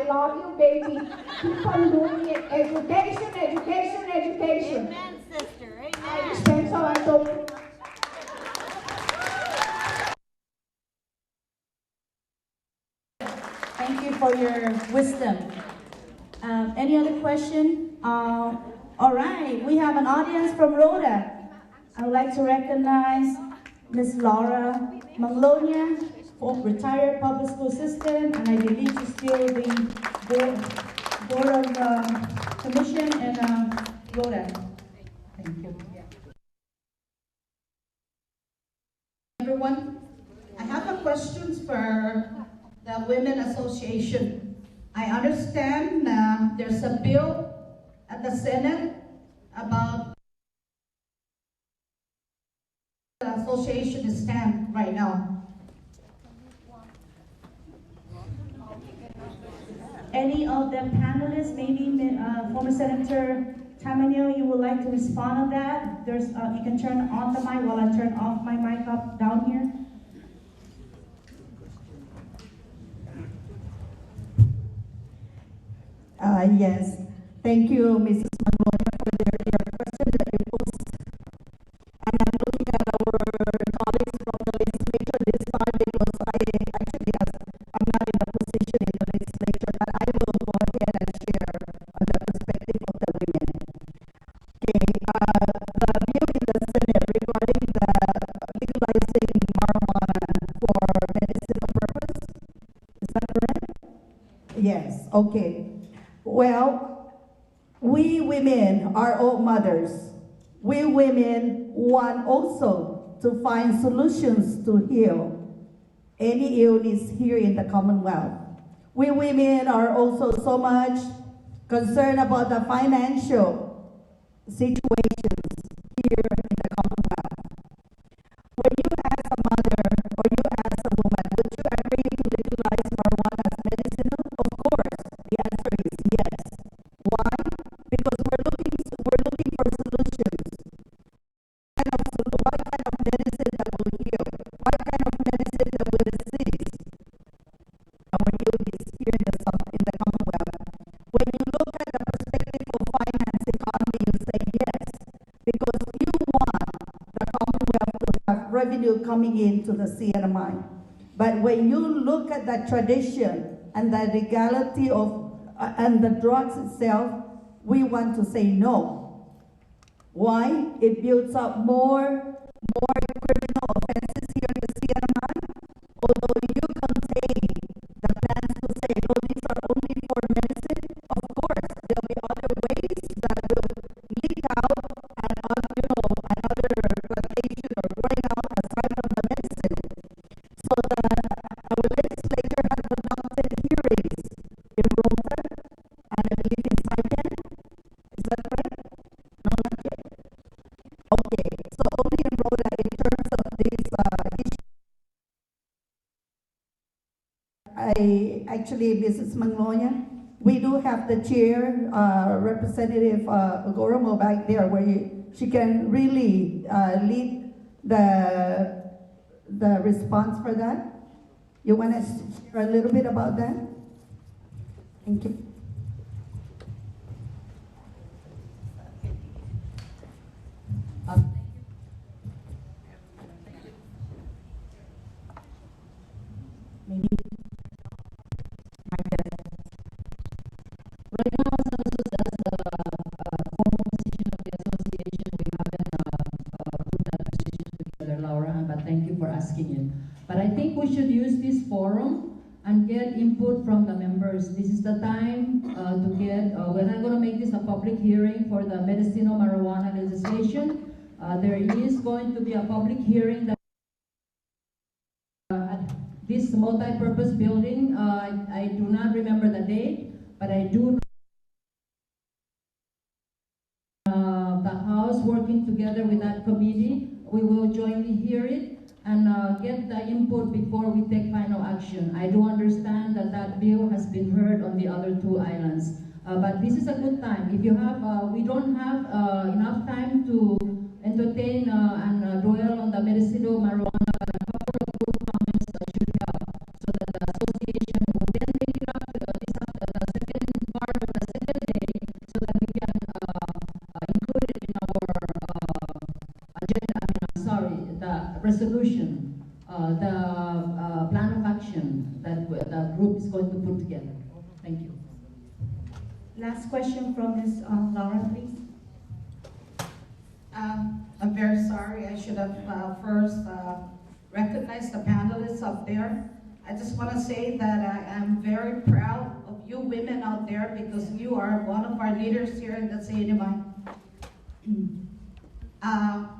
love you, baby. Keep on doing it. Education, education, education. Amen, sister. Amen. I spend so I told you. Thank you for your wisdom. Any other question? All right, we have an audience from Rhoda. I would like to recognize Ms. Laura Manglonia, retired public school assistant, and I believe she's still the board of commission in Rhode. Thank you. Everyone, I have a questions for the Women Association. I understand there's a bill at the Senate about the association stand right now. Any of the panelists, maybe former Senator Tamanio, you would like to respond on that? There's, you can turn on the mic while I turn off my mic up down here. Yes, thank you, Mrs. Manglonia, for your question that you posed. And I'm looking at our colleagues from the legislature this time because I'm not in a position in the legislature, but I will go ahead and share on the perspective of the women. Okay, the bill in the Senate regarding the legalizing marijuana for medicinal purpose, is that correct? Yes, okay. Well, we women are all mothers. We women want also to find solutions to heal any illness here in the Commonwealth. We women are also so much concerned about the financial situations here in the Commonwealth. When you ask a mother or you ask a woman, would you agree to legalize marijuana as medicinal? Of course, the answer is yes. Why? Because we're looking for solutions. What kind of medicine that will heal? What kind of medicine that will assist our illness here in the Commonwealth? When you look at the perspective of finance economy, you say yes, because you want the Commonwealth to have revenue coming into the CNMI. But when you look at the tradition and the legality of and the drugs itself, we want to say no. Why? It builds up more criminal offenses here in the CNMI. Although you contain the plans to say, no, these are only for medicine, of course, there'll be other ways that will leak out and another plantation or growing out aside from the medicine. So our legislature has conducted hearings in Rota and I believe in Saipan. Is that correct? No, not yet. Okay, so only in Rota in terms of these issues. Mrs. Manglonia, we do have the chair, Representative Goromo back there, where she can really lead the response for that. You want to share a little bit about that? Thank you. Maybe. Right now, as the formal position of the association, we haven't put that position together, Laura, but thank you for asking it. But I think we should use this forum and get input from the members. This is the time to get, we're not going to make this a public hearing for the medicinal marijuana legislation. There is going to be a public hearing that at this multi-purpose building. I do not remember the date, but I do know the House working together with that committee. We will jointly hear it and get the input before we take final action. I do understand that that bill has been heard on the other two islands. But this is a good time. If you have, we don't have enough time to entertain and dwell on the medicinal marijuana, but a couple of good comments should help, so that the association will then take it up to the second part of the second day, so that we can include it in our agenda. The resolution, the plan of action that the group is going to put together. Thank you. Last question from Ms. Laura, please. I'm very sorry. I should have first recognized the panelists up there. I just want to say that I am very proud of you women out there because you are one of our leaders here in the CNMI.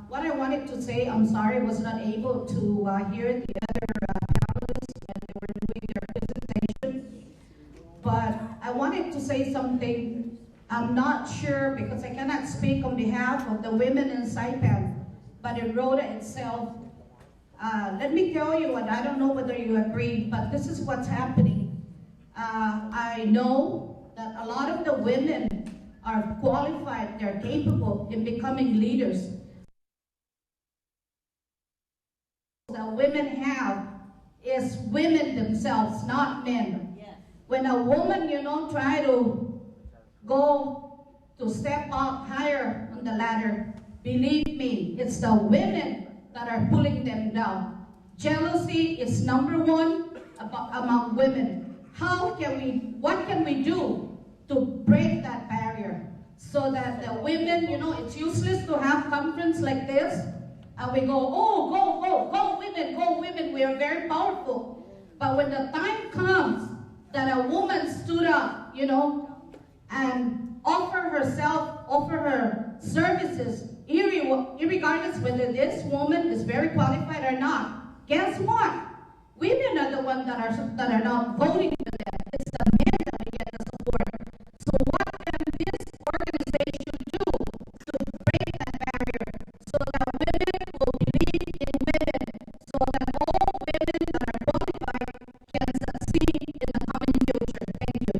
What I wanted to say, I'm sorry I was not able to hear the other panelists when they were doing their presentation. But I wanted to say something. I'm not sure because I cannot speak on behalf of the women in Saipan, but in Rhoda itself, let me tell you, and I don't know whether you agree, but this is what's happening. I know that a lot of the women are qualified, they're capable in becoming leaders. That women have is women themselves, not men. Yes. When a woman, try to go to step up higher on the ladder, believe me, it's the women that are pulling them down. Jealousy is number one among women. What can we do to break that barrier so that the women, it's useless to have conference like this and we go, oh, go women, we are very powerful. But when the time comes that a woman stood up, and offer her services, irregardless whether this woman is very qualified or not, guess what? Women are the ones that are not voting for them. It's the men that we get the support. So what can this organization do to break that barrier so that women will believe in women, so that all women that are qualified can succeed in the coming future? Thank you.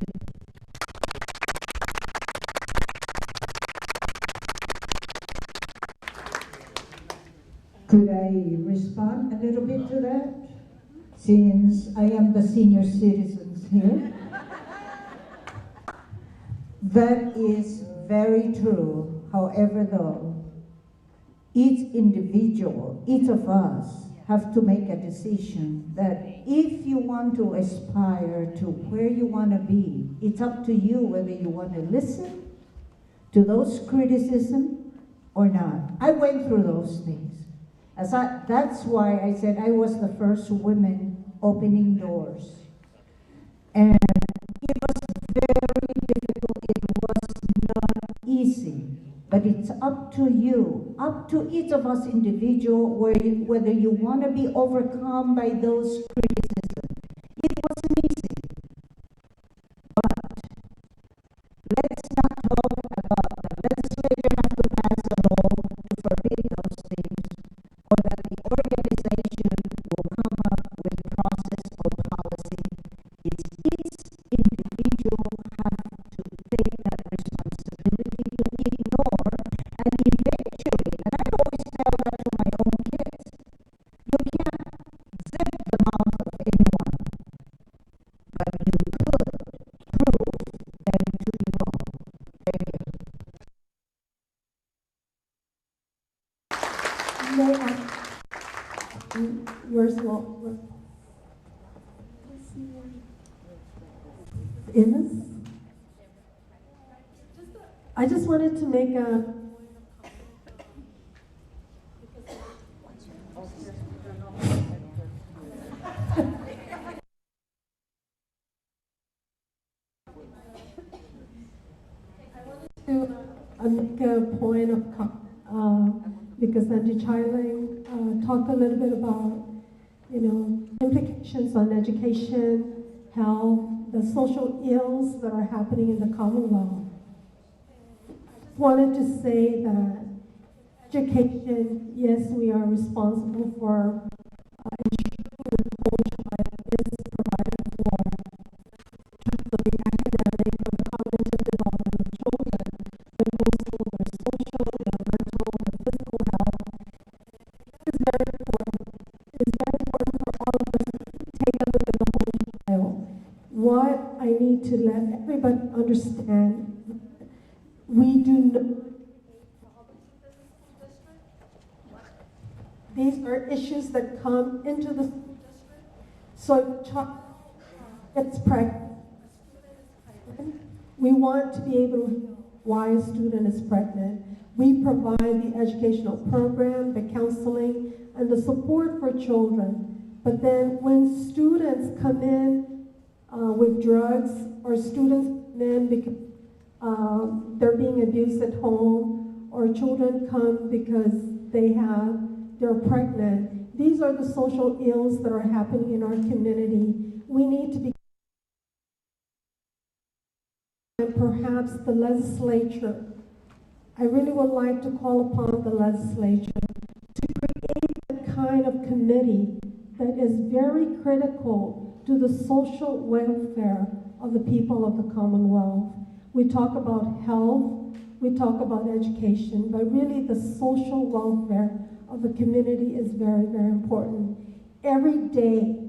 Could I respond a little bit to that? Since I am the senior citizens here. That is very true. However, though, each individual, each of us, have to make a decision that if you want to aspire to where you want to be, it's up to you whether you want to listen to those criticisms or not. I went through those things. That's why I said I was the first woman opening doors. And it was very difficult. It was not easy. But it's up to you, up to each of us individual, whether you want to be overcome by those criticisms. It wasn't easy. But let's not talk about the legislature have to pass a law to forbid those things, or that the organization will come up with a process or policy. It's each individual have to take that responsibility to ignore, and eventually, and I always tell that to my own kids, you can't zip the mouth of anyone, but you could prove them to be wrong. Thank you. May I, where's Ines? I just wanted to make a make a point of because Angie Chiling talked a little bit about, implications on education, health, the social ills that are happening in the Commonwealth. I just wanted to say that education, yes, we are responsible for ensuring that the whole child is provided for in terms of the academic or the cognitive development of children, but also their social, their mental, their physical health. It's very important. It's very important for all of us to take a look at the whole child. What I need to let everybody understand, we do not. These are issues that come into the school district. So if a child gets pregnant, we want to be able to why a student is pregnant. We provide the educational program, the counseling, and the support for children. But then when students come in with drugs, or students come in because they're being abused at home, or children come because they're pregnant, these are the social ills that are happening in our community. We need to be, and perhaps the legislature, I really would like to call upon the legislature to create a kind of committee that is very critical to the social welfare of the people of the Commonwealth. We talk about health, we talk about education, but really the social welfare of the community is very, very important. Every day,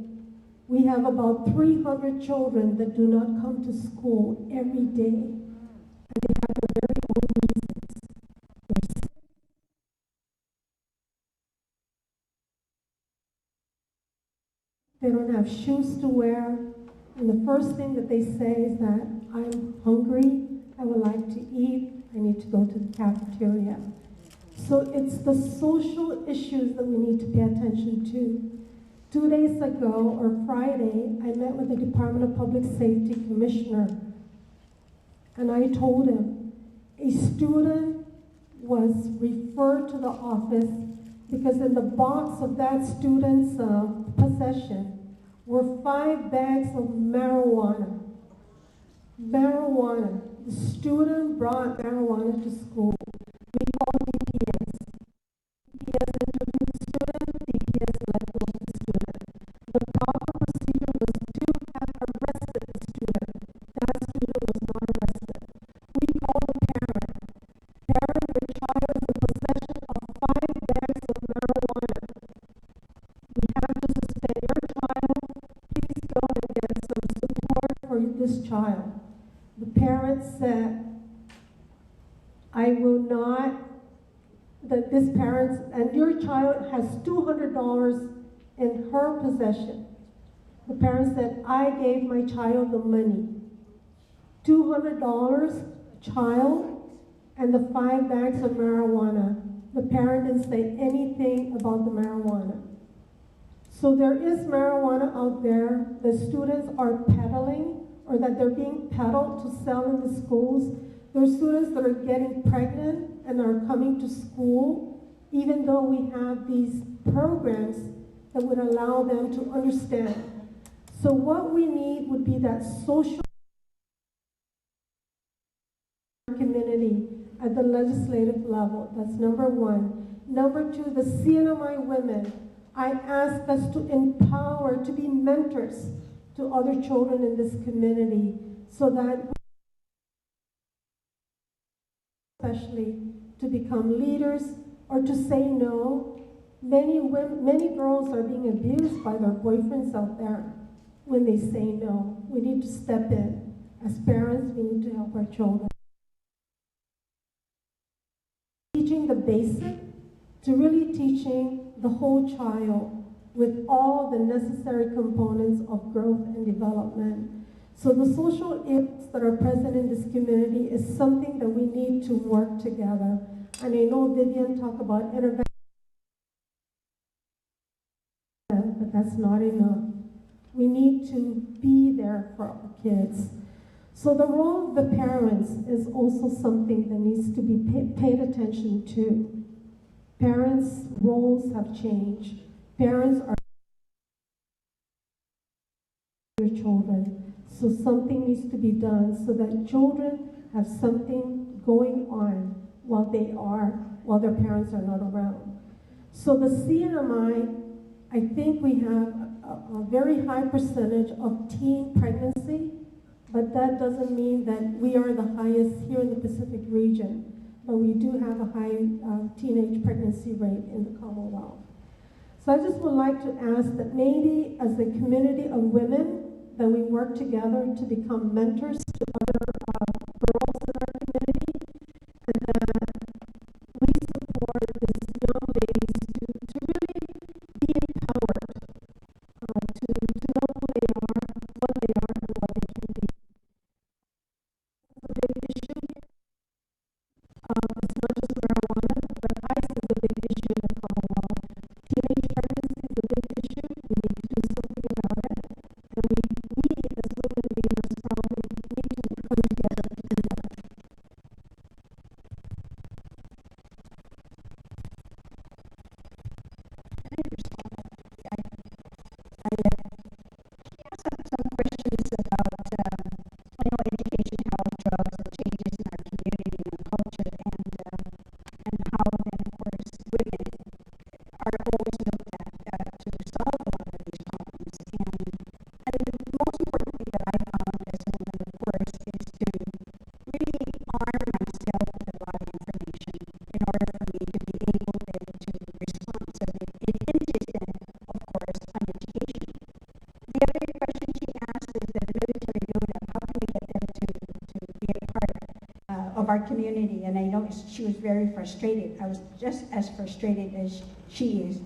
we have about 300 children that do not come to school every day, and they have their very own reasons. They're sick. They don't have shoes to wear, and the first thing that they say is that, I'm hungry, I would like to eat, I need to go to the cafeteria. So it's the social issues that we need to pay attention to. 2 days ago, or Friday, I met with the Department of Public Safety Commissioner, and I told him a student was referred to the office because in the box of that student's possession were 5 bags of marijuana. Marijuana. The student brought marijuana to school. We called DPS. DPS interviewed the student, DPS let go of the student. The proper procedure was to have arrested the student. That student was not arrested. We called the parent. Parent, your child is in possession of 5 bags of marijuana. We have to suspend your child. Please go and get some support for this child. The parent said, I will not, that this parent, and your child has $200 in her possession. The parent said, I gave my child the money. $200, child, and the 5 bags of marijuana. The parent didn't say anything about the marijuana. So there is marijuana out there that students are peddling, or that they're being peddled to sell in the schools. There are students that are getting pregnant and are coming to school, even though we have these programs that would allow them to understand. So what we need would be that social community at the legislative level. That's number one. Number two, the CNMI women. I ask us to empower, to be mentors to other children in this community, so that especially to become leaders or to say no. Many women, many girls are being abused by their boyfriends out there when they say no. We need to step in. As parents, we need to help our children. Teaching the basic to really teaching the whole child with all the necessary components of growth and development. So the social ills that are present in this community is something that we need to work together. And I know Vivian talked about intervention, but that's not enough. We need to be there for our kids. So the role of the parents is also something that needs to be paid attention to. Parents' roles have changed. Parents are their children. So something needs to be done so that children have something going on while their parents are not around. So the CNMI, I think we have a very high percentage of teen pregnancy, but that doesn't mean that we are the highest here in the Pacific region. But we do have a high teenage pregnancy rate in the Commonwealth. So I just would like to ask that maybe as a community of women, that we work together to become mentors to other girls in our community, and that we support these young ladies to really be empowered, to know who they are, what they are, and what they can be. It's a big issue here. some questions about, education, health, drugs, and changes in our community and our culture, and how then, of course, women are always looked at to solve a lot of these problems. And the most important thing that I found as a woman, of course, is to really arm myself with a lot of information in order for me to be able then to respond. So it hinges then, of course, on education. The other question she asked is that the military unit, how can we get them to be a part of our community? And I know she was very frustrated. I was just as frustrated as she is.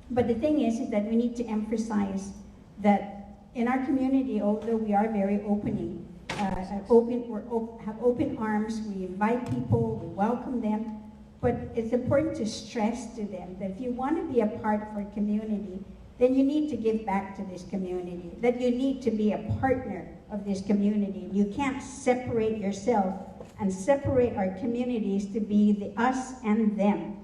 But the thing is that we need to emphasize that in our community, although we are very have open arms, we invite people, we welcome them, but it's important to stress to them that if you want to be a part of our community, then you need to give back to this community, that you need to be a partner of this community. You can't separate yourself and separate our communities to be the us and them.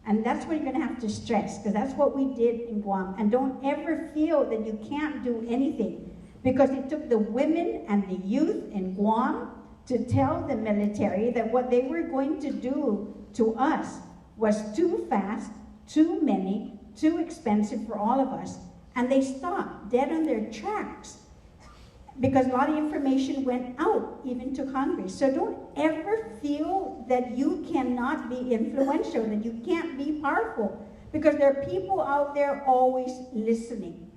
And that's what you're going to have to stress, because that's what we did in Guam. And don't ever feel that you can't do anything, because it took the women and the youth in Guam to tell the military that what they were going to do to us was too fast, too many, too expensive for all of us. And they stopped dead on their tracks, because a lot of information went out, even to Congress. So don't ever feel that you cannot be influential, that you can't be powerful, because there are people out there always listening.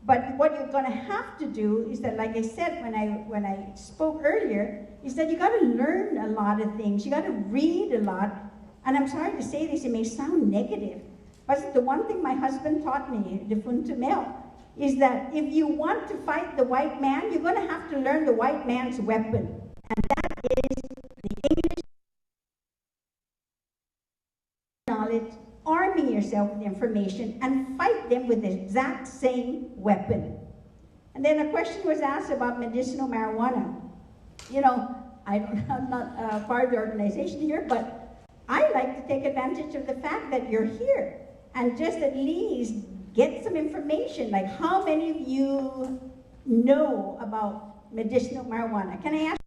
But what you're going to have to do is that, like I said when I spoke earlier, is that you got to learn a lot of things. You got to read a lot. And I'm sorry to say this, it may sound negative, but the one thing my husband taught me, Defunto Mel, is that if you want to fight the white man, you're going to have to learn the white man's weapon. And that is the English knowledge, arming yourself with information, and fight them with the exact same weapon. And then a question was asked about medicinal marijuana. You know, I'm not part of the organization here, but I like to take advantage of the fact that you're here and just at least get some information, like how many of you know about medicinal marijuana? Can I ask?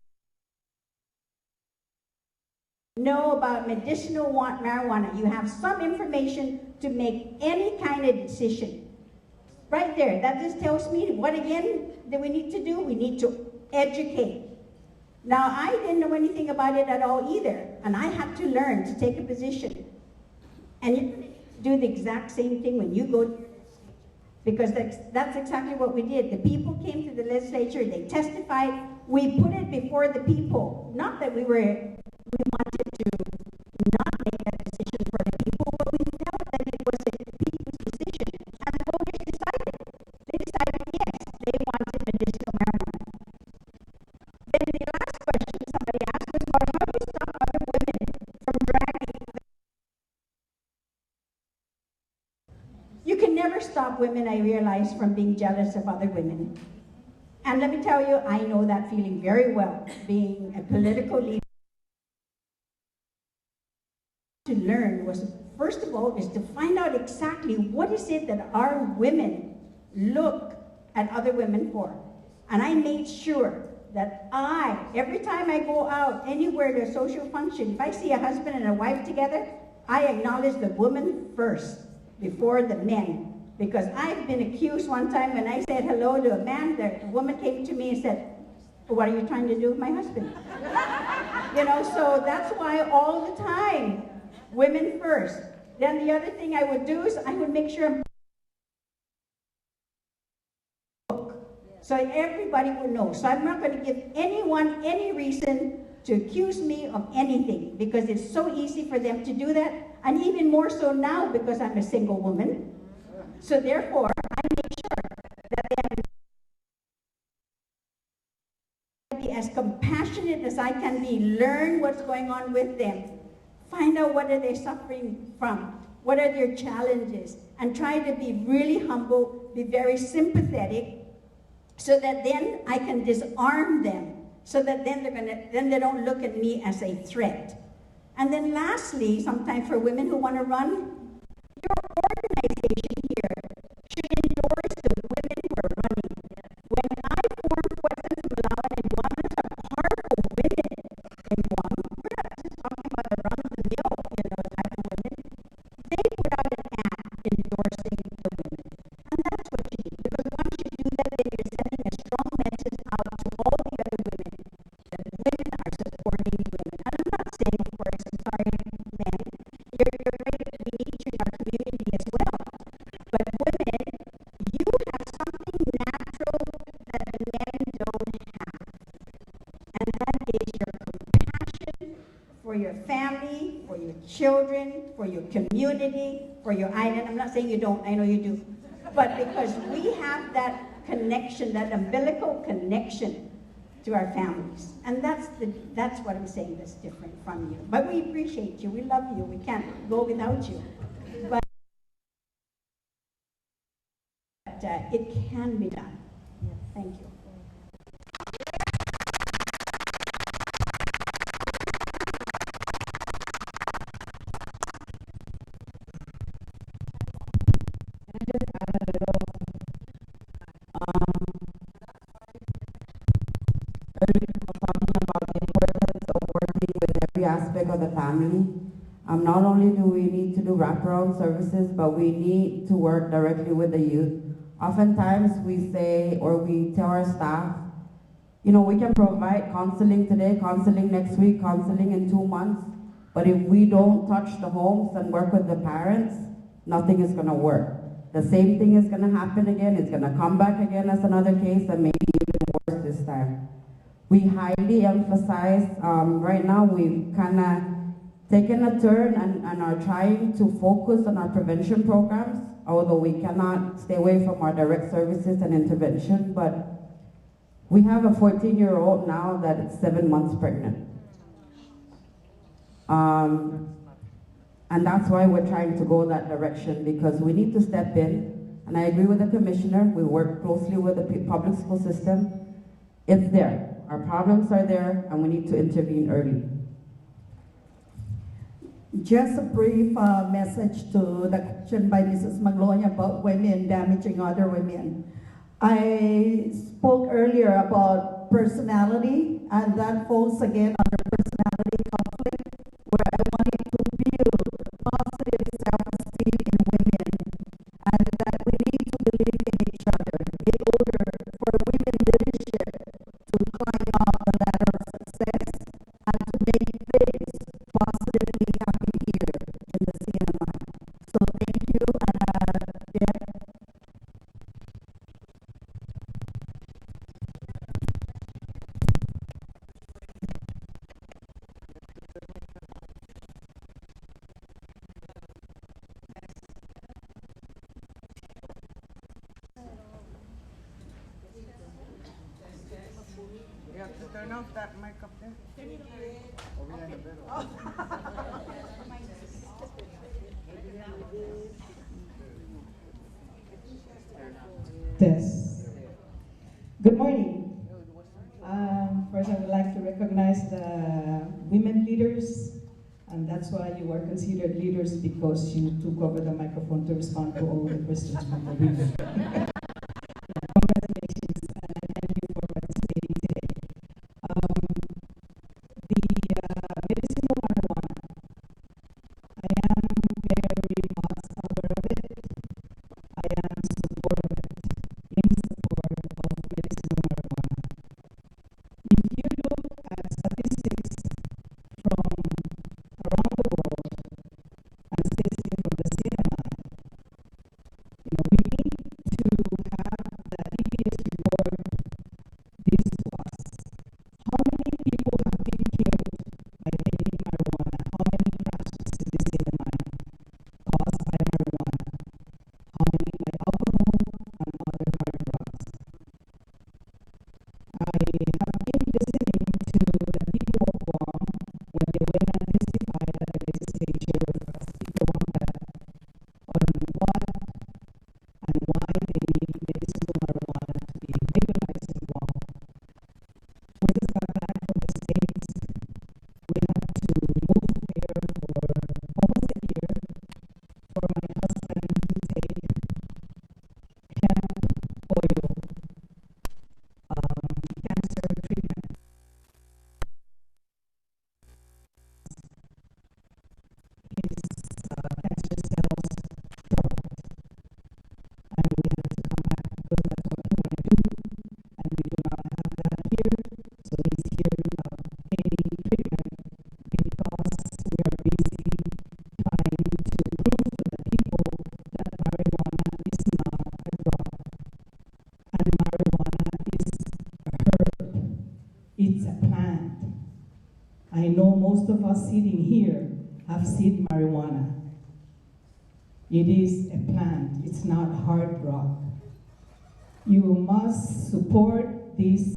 Know about medicinal marijuana. You have some information to make any kind of decision. Right there, that just tells me what again do we need to do? We need to educate. Now, I didn't know anything about it at all either, and I had to learn to take a position. And you do the exact same thing when you go, because that's exactly what we did. The people came to the legislature, they testified, we put it before the people. Not that we wanted to not make that decision for the people, but we felt that it was a people's decision. And the voters decided. They decided, yes, they wanted medicinal marijuana. Then the last question somebody asked was about how do you stop other women from dragging. You can never stop women, I realize, from being jealous of other women. And let me tell you, I know that feeling very well, being a political leader. To learn was, first of all, is to find out exactly what is it that our women look at other women for. And I made sure that every time I go out anywhere to a social function, if I see a husband and a wife together, I acknowledge the woman first before the men. Because I've been accused one time when I said hello to a man, the woman came to me and said, what are you trying to do with my husband? You know, so that's why all the time, women first. Then the other thing I would do is I would make sure so everybody would know. So I'm not going to give anyone any reason to accuse me of anything, because it's so easy for them to do that, and even more so now because I'm a single woman. So therefore, I make sure that they be as compassionate as I can be, learn what's going on with them, find out what are they suffering from, what are their challenges, and try to be really humble, be very sympathetic, so that then I can disarm them, so that then they don't look at me as a threat. And then lastly, sometimes for women who want to run, your organization here should endorse the women who are running. When for your family, for your children, for your community, for your island. I'm not saying you don't, I know you do. But because we have that connection, that umbilical connection to our families. And that's what I'm saying that's different from you. But we appreciate you, we love you, we can't go without you. But it can be done. Thank you. Every aspect of the family. Not only do we need to do wraparound services, but we need to work directly with the youth. Oftentimes we say, or we tell our staff, you know, we can provide counseling today, counseling next week, counseling in 2 months, but if we don't touch the homes and work with the parents, nothing is going to work. The same thing is going to happen again. It's going to come back again as another case, and maybe even worse this time. We highly emphasize, right now we've kind of taken a turn and are trying to focus on our prevention programs, although we cannot stay away from our direct services and intervention, but we have a 14-year-old now that is 7 months pregnant. And that's why we're trying to go that direction, because we need to step in, and I agree with the commissioner, we work closely with the public school system. It's there. Our problems are there, and we need to intervene early. Just a brief message to the question by Mrs. Maglonia about women damaging other women. I spoke earlier about personality, and that falls again under personality conflict, where I wanted to build positive self-esteem in women, and that we need to believe in each other in order for women leadership to climb up the ladder of success and to make things positively happy here in the CNMI. So thank you, and yeah. You have to turn off that mic up there. Test. Good morning. First, I would like to recognize the women leaders, and that's why you are considered leaders, because you took over the microphone to respond to all the questions from the women. Congratulations, and I thank you for participating today. The medicinal marijuana, I am very much aware of it. I am in support of medicinal marijuana. If you look at statistics from around the world, and especially from the CNMI, we need to have the EPS report this to us. How many people have been killed by taking marijuana? How many crashes in the CNMI caused by marijuana? How many by alcohol and other hard drugs? I have been listening to the people of Guam when they went and testified at the legislature with Speaker Wanda on what and why they need medicinal marijuana to be legalized in Guam. We just got back from the States. We had to move there for almost a year for my husband to take hemp oil cancer treatment. us sitting here have seen marijuana. It is a plant, it's not hard rock. You must support this.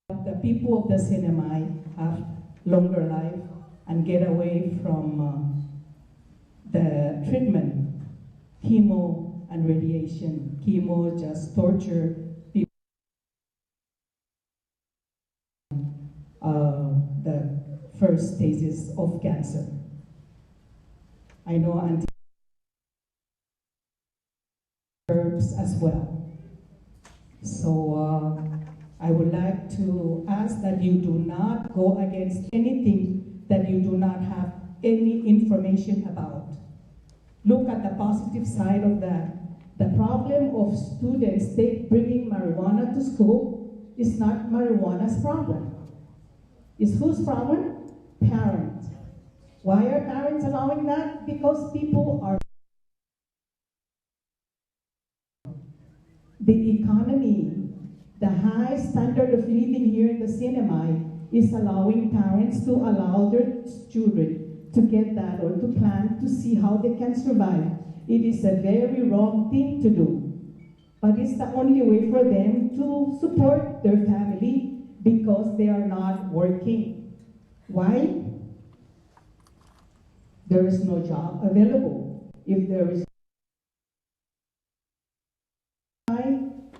The people of the Sinamay have longer life and get away from the treatment, chemo and radiation. Chemo just torture people. The first stages of cancer. I know herbs as well. So I would like to ask that you do not go against anything that you do not have any information about. Look at the positive side of that. The problem of students bringing marijuana to school is not marijuana's problem. It's whose problem? Parents. Why are parents allowing that? Because people are. The economy, the high standard of living here in the Sinamay is allowing parents to allow their children to get that or to plan to see how they can survive. It is a very wrong thing to do. But it's the only way for them to support their family because they are not working. Why? There is no job available. If there is,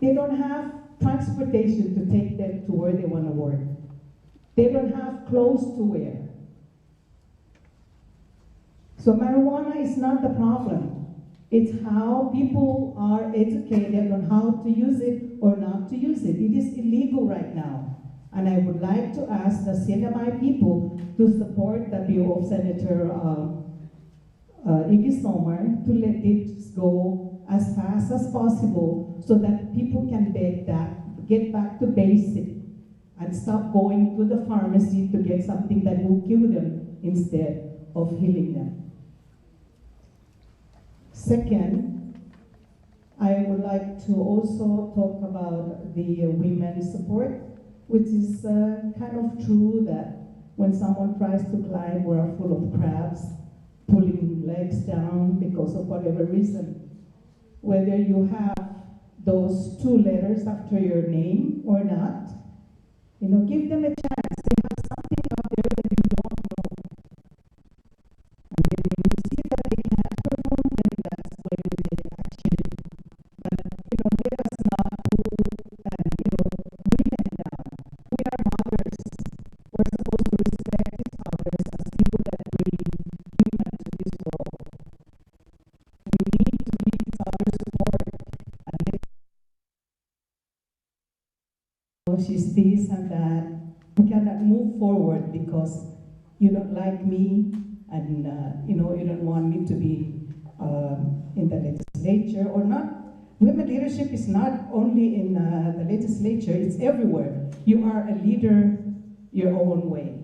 they don't have transportation to take them to where they want to work. They don't have clothes to wear. So marijuana is not the problem. It's how people are educated on how to use it or not to use it. It is illegal right now. And I would like to ask the Sinamay people to support the bill of Senator Iggy Sommer to let it go as fast as possible so that people can get back to basic and stop going to the pharmacy to get something that will kill them instead of healing them. Second, I would like to also talk about the women's support, which is kind of true that when someone tries to climb, we're full of crabs, pulling legs down because of whatever reason. Whether you have those 2 letters after your name or not, give them a chance. They have something out there that you don't know. And then when you see that they can't perform, then that's when you take action. But, let us not pull, women down. We are mothers. We're supposed to respect each other as people that bring human to this world. We need to give each other support. And she's this and that. We cannot move forward because you don't like me and you don't want me to be in the legislature or not. Women leadership is not only in the legislature, it's everywhere. You are a leader your own way.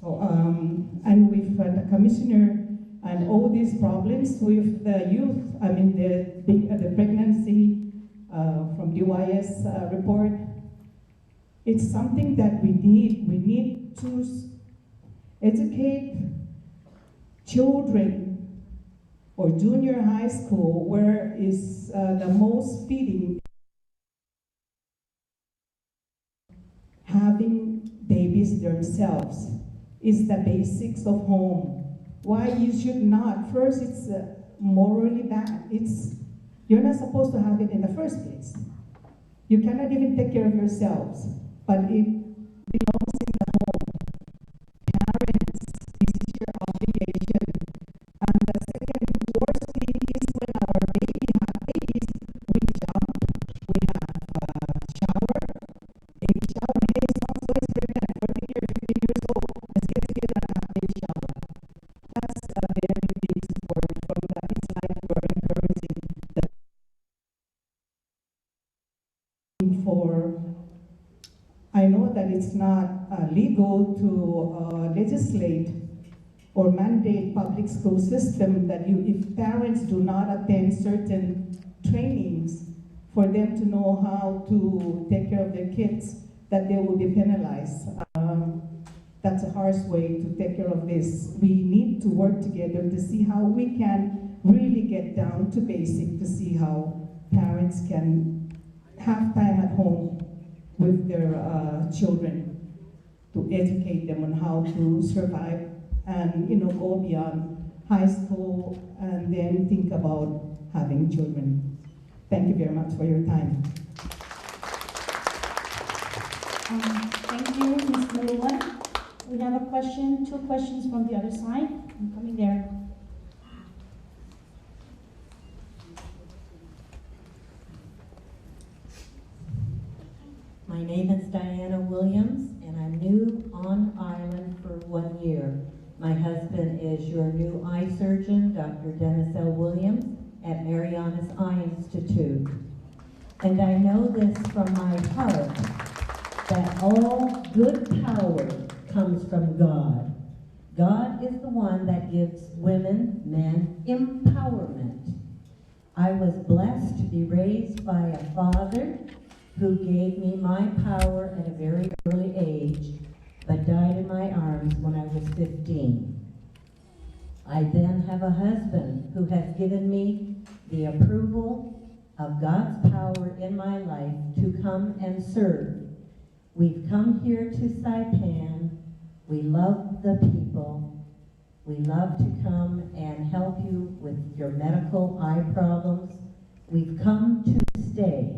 So, and with the commissioner and all these problems with the youth, the pregnancy from DYS report, it's something that we need. We need to educate children or junior high school where is the most feeding. Having babies themselves is the basics of home. Why you should not? First, it's morally bad. You're not supposed to have it in the first place. You cannot even take care of yourselves, but it belongs in the home. Parents, this is your obligation. And the second worst thing is when our babies, we jump, we have shower. Baby shower, hey, so-and-so is pregnant, 14 years, 15 years old. Let's get together and have baby shower. That's a very big support from the Islam. We're encouraging the I know that it's not legal to legislate or mandate public school system that if parents do not attend certain trainings for them to know how to take care of their kids, that they will be penalized. That's a harsh way to take care of this. We need to work together to see how we can really get down to basic, to see how parents can have time at home with their children, to educate them on how to survive and go beyond high school and then think about having children. Thank you very much for your time. Thank you, Ms. Malua. We have a question, 2 questions from the other side. I'm coming there. My name is Diana Williams, and I'm new on island for 1 year. My husband is your new eye surgeon, Dr. Dennis L. Williams, at Marianas Eye Institute. And I know this from my heart, that all good power comes from God. God is the one that gives women, men, empowerment. I was blessed to be raised by a father who gave me my power at a very early age, but died in my arms when I was 15. I then have a husband who has given me the approval of God's power in my life to come and serve. We've come here to Saipan. We love the people. We love to come and help you with your medical eye problems. We've come to stay.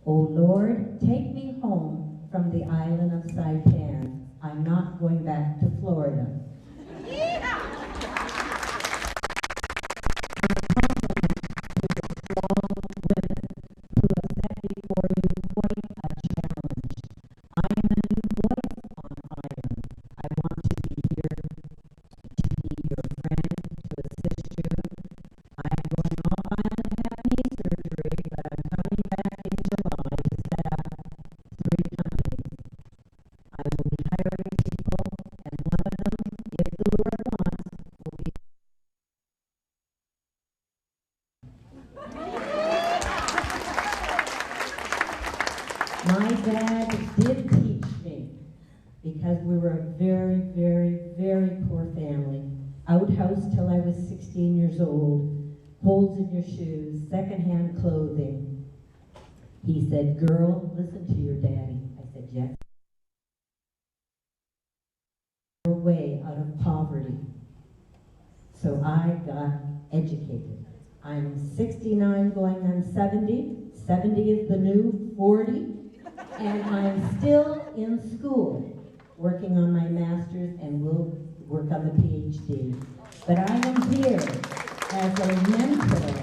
Oh Lord, take me home from the island of Saipan. I'm not going back to Florida. My dad did teach me, because we were a very, very, very poor family. Outhouse till I was 16 years old, holes in your shoes, secondhand clothing. He said, girl, listen to your daddy. I said, yes. Way out of poverty. So I got educated. I'm 69 going on 70. 70 is the new 40. And I'm still in school, working on my master's and will work on the PhD. But I am here as a mentor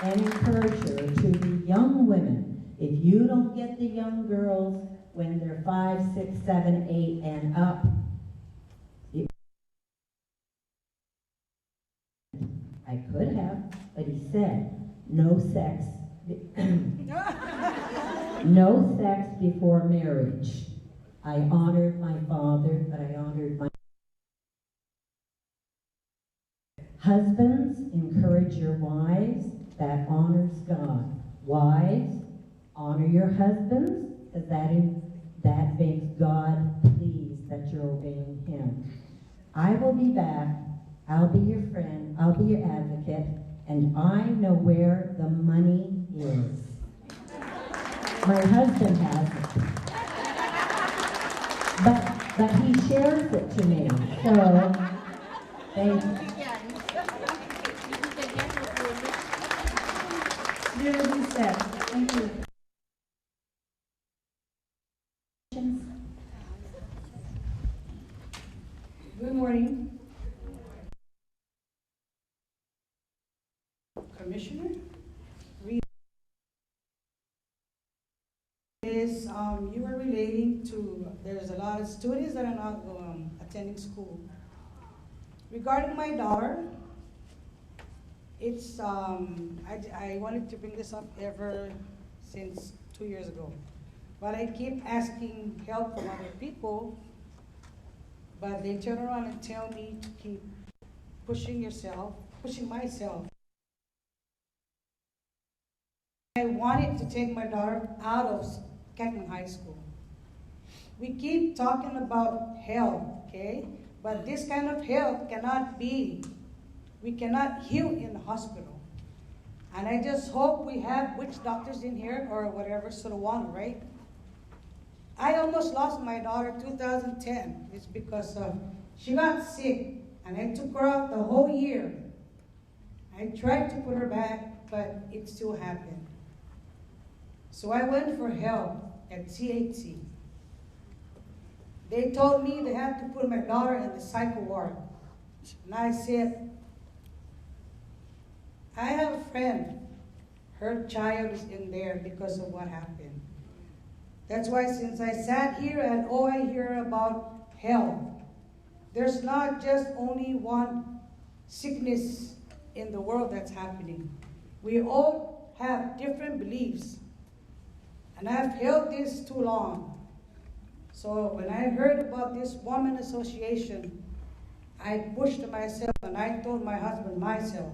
and encourager to the young women. If you don't get the young girls when they're 5, 6, 7, 8 and up, I could have, but he said, no sex. No sex before marriage. I honored my father, but I honored my husbands. Encourage your wives. That honors God. Wives, honor your husbands, because that makes God pleased that you're obeying Him. I will be back. I'll be your friend. I'll be your advocate, and I know where the money is. My husband has it. But he shares it to me. So Beautifully said. Thank you. Good morning. Commissioner? Is you were relating to, there's a lot of students that are not attending school. Regarding my daughter, it's, I wanted to bring this up ever since 2 years ago. But I keep asking help from other people, but they turn around and tell me to keep pushing myself. I wanted to take my daughter out of Catman High School. We keep talking about health, okay? But this kind of health cannot be, we cannot heal in the hospital. And I just hope we have witch doctors in here or whatever, Sulawana, right? I almost lost my daughter 2010. It's because she got sick and I took her out the whole year. I tried to put her back, but it still happened. So I went for help at CHC. They told me they had to put my daughter in the psycho ward. And I said, I have a friend. Her child is in there because of what happened. That's why since I sat here and all I hear about health, there's not just only one sickness in the world that's happening. We all have different beliefs. And I've held this too long. So when I heard about this woman association, I pushed myself and I told my husband myself,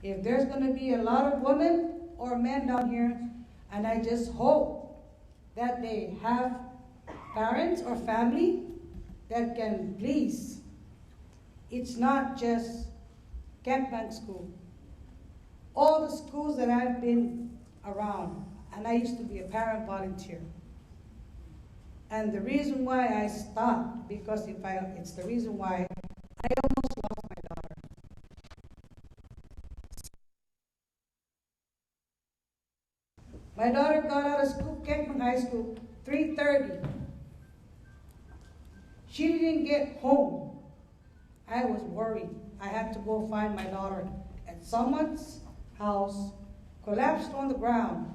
if there's going to be a lot of women or men down here, and I just hope that they have parents or family that can please. It's not just Campman School. All the schools that I've been around, and I used to be a parent volunteer. And the reason why I stopped, because it's the reason why I almost lost my daughter. My daughter got out of school, Campman High School, 3:30. She didn't get home. I was worried. I had to go find my daughter at someone's house, collapsed on the ground.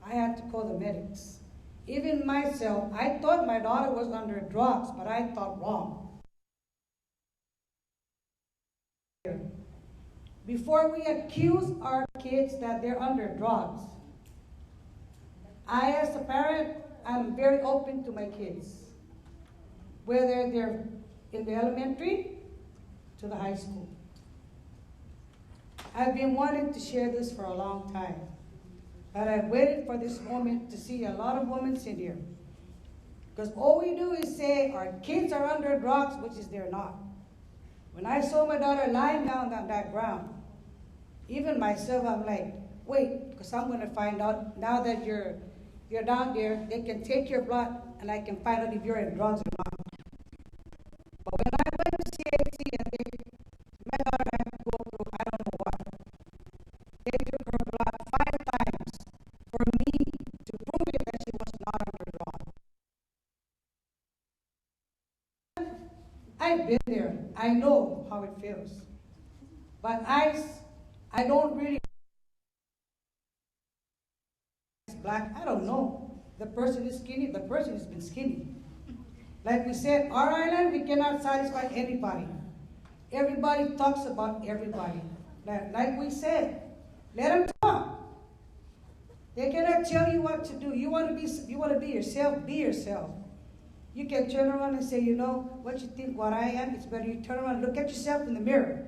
I had to call the medics. Even myself, I thought my daughter was under drugs, but I thought wrong. Before we accuse our kids that they're under drugs, I, as a parent, I'm very open to my kids, whether they're in the elementary to the high school. I've been wanting to share this for a long time. But I've waited for this moment to see a lot of women sit here. Because all we do is say our kids are under drugs, which is they're not. When I saw my daughter lying down on that ground, even myself, I'm like, wait, because I'm going to find out now that you're down there, they can take your blood and I can find out if you're in drugs or not. But when I went to CHC and my daughter had to go through, I don't know what. They took her blood 5 times for me to prove it that she was not under drugs. I've been there. I know how it feels. But I don't really black. I don't know. The person is skinny. The person has been skinny. Like we said, our island, we cannot satisfy anybody. Everybody talks about everybody. Like we said, let them talk. They cannot tell you what to do. You want to be yourself, be yourself. You can turn around and say, you know, what you think what I am, it's better you turn around and look at yourself in the mirror.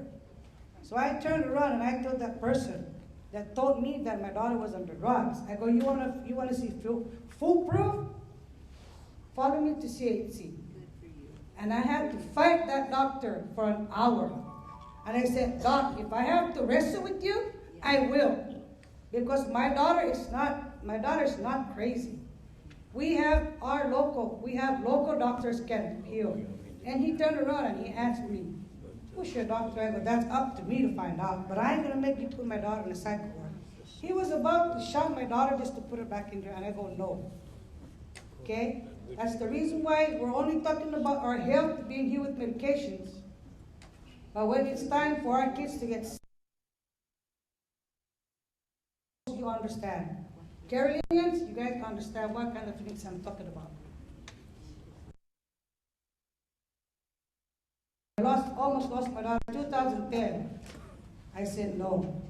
So I turned around and I told that person that told me that my daughter was under drugs. I go, you want to see foolproof? Follow me to CHC. And I had to fight that doctor for an hour. And I said, Doc, if I have to wrestle with you, I will. Because my daughter is not crazy. We have local doctors can heal. And he turned around and he asked me, who's your doctor? I go, that's up to me to find out. But I ain't going to make you put my daughter in a psych ward. He was about to shot my daughter just to put her back in there. And I go, no. Okay? That's the reason why we're only talking about our health being healed with medications. But when it's time for our kids to get sick, you understand. Carolinians, you guys understand what kind of things I'm talking about. I almost lost my daughter in 2010. I said no.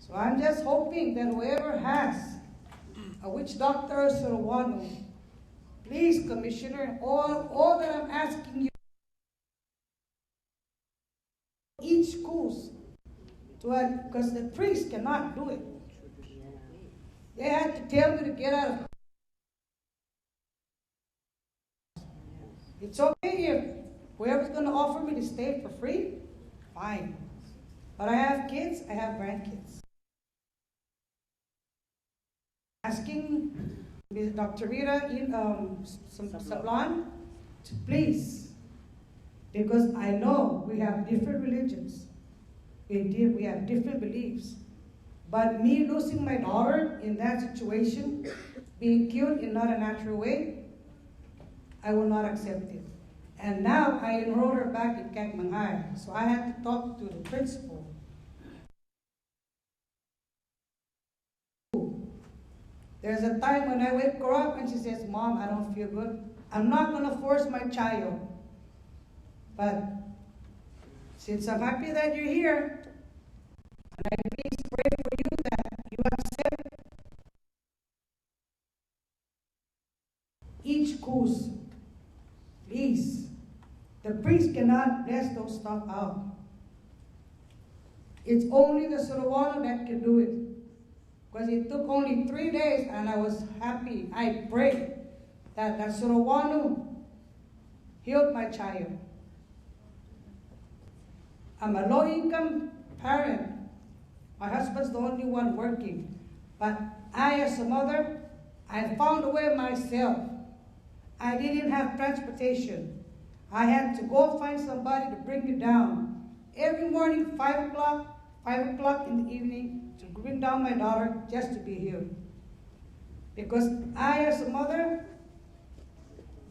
So I'm just hoping that whoever has a witch doctor or one, please, Commissioner, all that I'm asking you, each schools, because the priest cannot do it. They had to tell me to get out of It's okay if whoever's going to offer me to stay for free, fine. But I have kids, I have grandkids. Asking Ms. Dr. Rita Sablan to please, because I know we have different religions. We have different beliefs. But me losing my daughter in that situation, being killed in not a natural way, I will not accept it. And now I enrolled her back in Kakman High, so I had to talk to the principal. There's a time when I wake her up and she says, Mom, I don't feel good. I'm not going to force my child. But since I'm happy that you're here, and I please pray for you that you accept each course. Please. The priest cannot bless those stuff out. It's only the Sorowana that can do it. Because it took only 3 days and I was happy. I prayed that Sorowano healed my child. I'm a low-income parent. My husband's the only one working. But I, as a mother, I found a way myself. I didn't have transportation. I had to go find somebody to bring me down. Every morning, 5 o'clock in the evening, to bring down my daughter just to be healed. Because I, as a mother,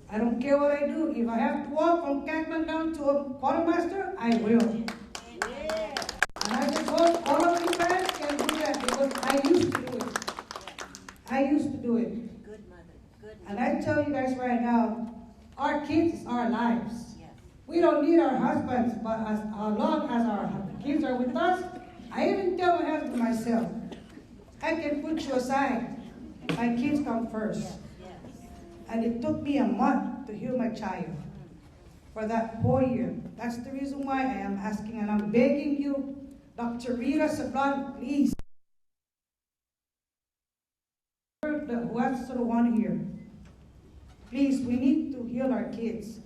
I don't care what I do. If I have to walk from Kakman down to a quartermaster, I will. Yeah. And I just hope all of you parents can do that because I used to do it. I used to do it. Good mother. Good mother. And I tell you guys right now, our kids is our lives. Yes. We don't need our husbands, but as long as our kids are with us, I even tell my husband myself, I can put you aside. My kids come first. Yes. Yes. And it took me a month to heal my child. For that whole year. That's the reason why I am asking and I'm begging you, Dr. Rita Sablan, please. Whoever's the one here. Please, we need to heal our kids.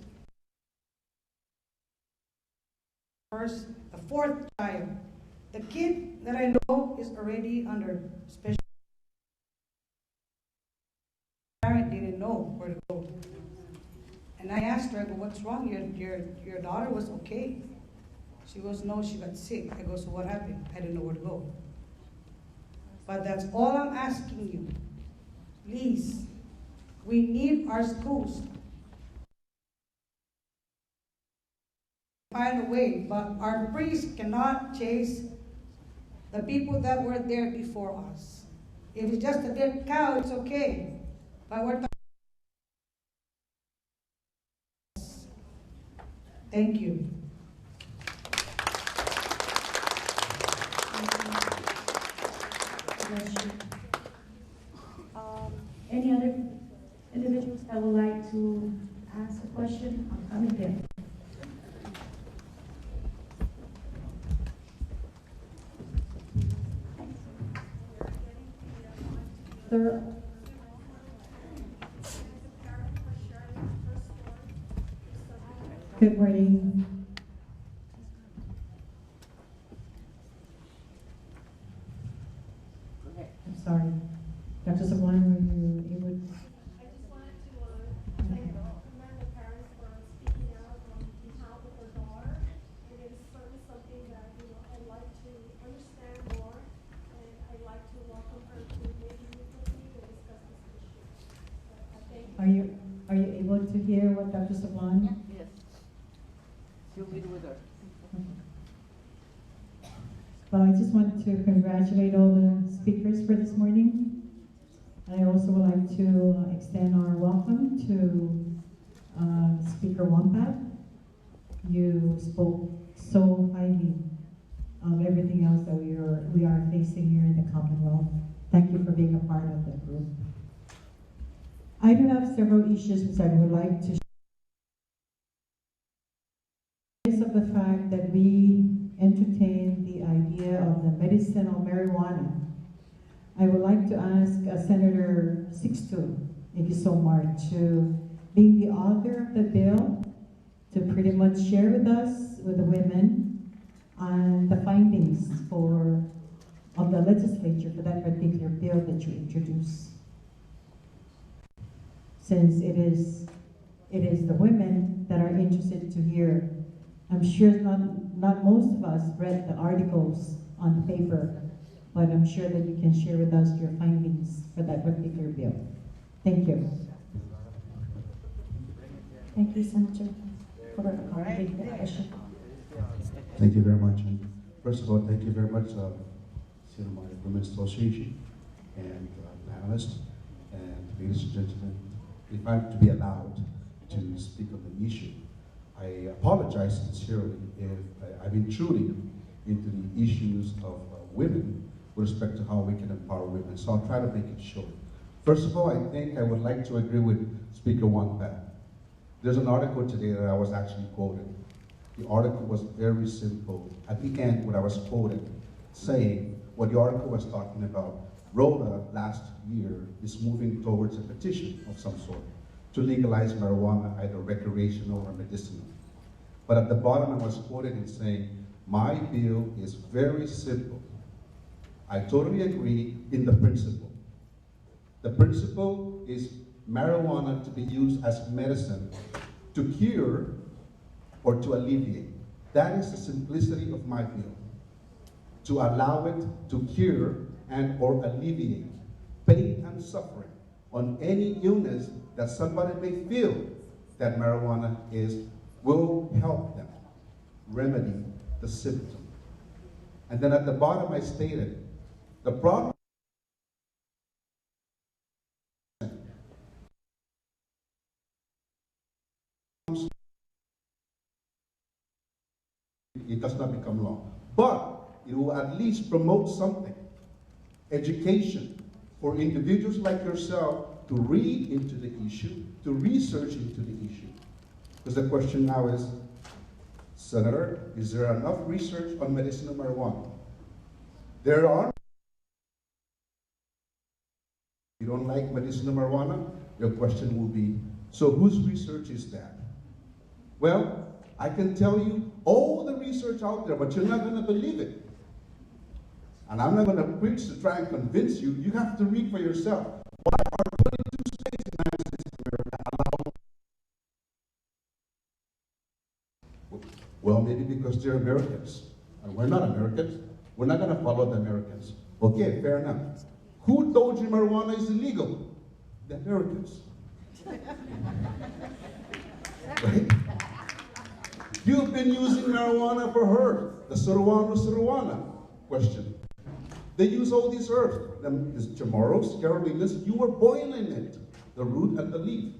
First, the fourth child. The kid that I know is already under special. Parent didn't know where to go. And I asked her, I go, what's wrong? Your daughter was okay. She goes, no, she got sick. I go, so what happened? I didn't know where to go. But that's all I'm asking you. Please, we need our schools. Find a way, but our priests cannot chase the people that were there before us. If it's just a dead cow, it's okay. But we're thank you. Any other individuals that would like to ask a question? I'm coming there. Sir. Good morning. I'm sorry. Dr. Sablan, were you able to? I just wanted to commend the parents for speaking out on behalf of their daughter. It is certainly something that I'd like to understand more, and I'd like to welcome her to maybe meet with me to discuss this issue. Thank you. Are you able to hear what Dr. Sablan? Yes. You'll meet with her. Well, I just want to congratulate all the speakers for this morning. I also would like to extend our welcome to Speaker Wampat. You spoke so highly of everything else that we are facing here in the Commonwealth. Thank you for being a part of that group. I do have several issues which I would like to share. Of the fact that we entertain the idea of the medicinal marijuana, I would like to ask Senator Sixto, thank you so much, to being the author of the bill, to pretty much share with us, with the women, on the findings of the legislature for that particular bill that you introduced. Since it is the women that are interested to hear. I'm sure not most of us read the articles on the paper, but I'm sure that you can share with us your findings for that particular bill. Thank you. Thank you, Senator, for accommodating the question. Thank you very much. And first of all, thank you very much, CNMI Women's Association and panelists, and ladies and gentlemen. If I'm to be allowed to speak on the issue, I apologize sincerely if I'm intruding into the issues of women with respect to how we can empower women. So I'll try to make it short. First of all, I think I would like to agree with Speaker Wong-Pat. There's an article today that I was actually quoted. The article was very simple. At the end, when I was quoted, saying what the article was talking about, Rhoda last year is moving towards a petition of some sort to legalize marijuana, either recreational or medicinal. But at the bottom, I was quoted in saying, my bill is very simple. I totally agree in the principle. The principle is marijuana to be used as medicine to cure or to alleviate. That is the simplicity of my bill. To allow it to cure and or alleviate pain and suffering on any illness that somebody may feel that marijuana will help them remedy the symptom. And then at the bottom I stated, the problem it does not become law, but it will at least promote something. Education for individuals like yourself to read into the issue, to research into the issue. Because the question now is, Senator, is there enough research on medicinal marijuana? There are. If you don't like medicinal marijuana, your question will be, so whose research is that? Well, I can tell you all the research out there, but you're not going to believe it. And I'm not going to preach to try and convince you. You have to read for yourself. Why are 22 states in the United States of America allowed? Well, maybe because they're Americans. And we're not Americans. We're not going to follow the Americans. Okay, fair enough. Who told you marijuana is illegal? The Americans. Right? You've been using marijuana for herbs. The Suruana question. They use all these herbs. This Chamorros, Carolinas, you were boiling it, the root and the leaf.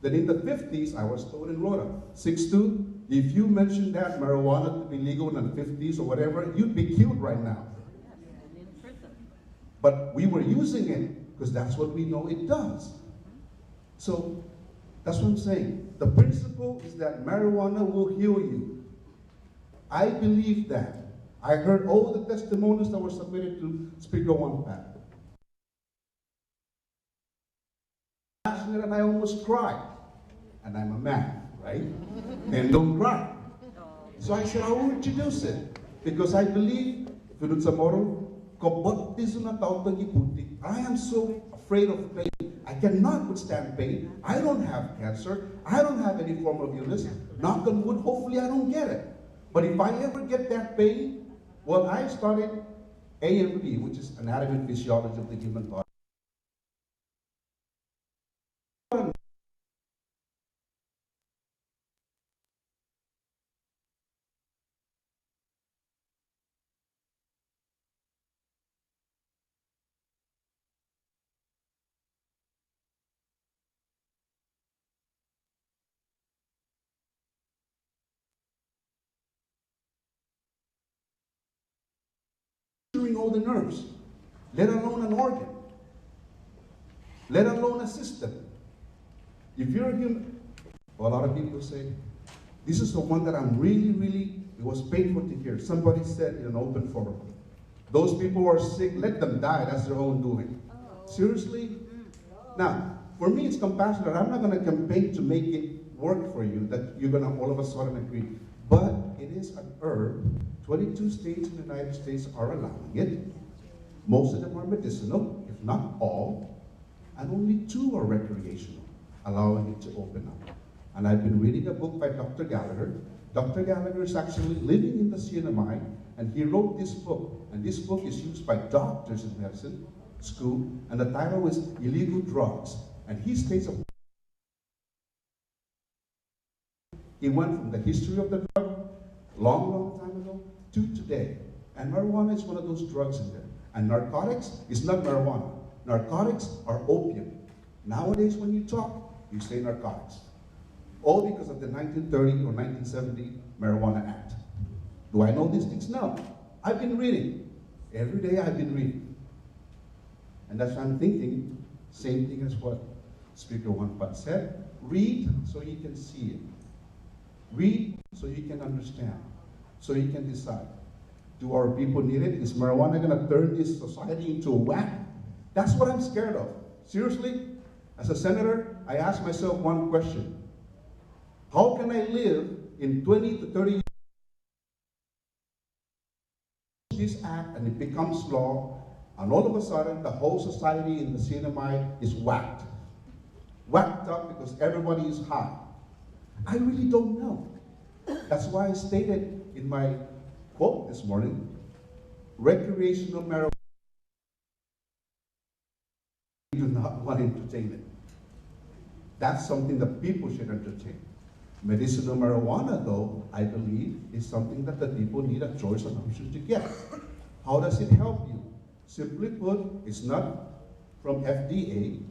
Then in the 50s, I was told in Rhoda, 6'2", if you mentioned that marijuana to be legal in the 50s or whatever, you'd be killed right now. But we were using it because that's what we know it does. So that's what I'm saying. The principle is that marijuana will heal you. I believe that. I heard all the testimonies that were submitted to Speaker Wong-Pat. Passionate, and I almost cried. And I'm a man, right? And don't cry. So I said, I will introduce it. Because I believe, I am so afraid of pain. I cannot withstand pain. I don't have cancer. I don't have any form of illness. Knock on wood, hopefully I don't get it. But if I ever get that pain, well, I started AMP, which is Anatomy and Physiology of the Human Body. All the nerves, let alone an organ, let alone a system. If you're a human, well, a lot of people say, this is the one that I'm really, it was painful to hear. Somebody said in an open forum, those people who are sick, let them die, that's their own doing. Seriously? Now, For me, it's compassionate. I'm not going to campaign to make it work for you, that you're going to all of a sudden agree. But it is an herb. 22 states in the United States are allowing it. Most of them are medicinal, if not all. And only 2 are recreational, allowing it to open up. And I've been reading a book by Dr. Gallagher. Dr. Gallagher is actually living in the CNMI, and he wrote this book. And this book is used by doctors in medicine school, and the title is Illegal Drugs. And he states he went from the history of the drug, long time ago, to today. And marijuana is one of those drugs in there. And narcotics is not marijuana. Narcotics are opium. Nowadays, when you talk, you say narcotics. All because of the 1930 or 1970 Marijuana Act. Do I know these things? No. I've been reading. Every day I've been reading. And that's why I'm thinking, same thing as what Speaker Wanpat said. Read so you can see it. Read so you can understand. So you can decide. Do our people need it? Is marijuana going to turn this society into a whack? That's what I'm scared of. Seriously, as a senator, I ask myself one question. How can I live in 20 to 30 years this act and it becomes law, and all of a sudden the whole society in the CNMI is whacked? Whacked up because everybody is high. I really don't know. That's why I stated in my quote this morning, recreational marijuana, we do not want entertainment. That's something that people should entertain. Medicinal marijuana, though, I believe, is something that the people need a choice and option to get. How does it help you? Simply put, it's not from FDA,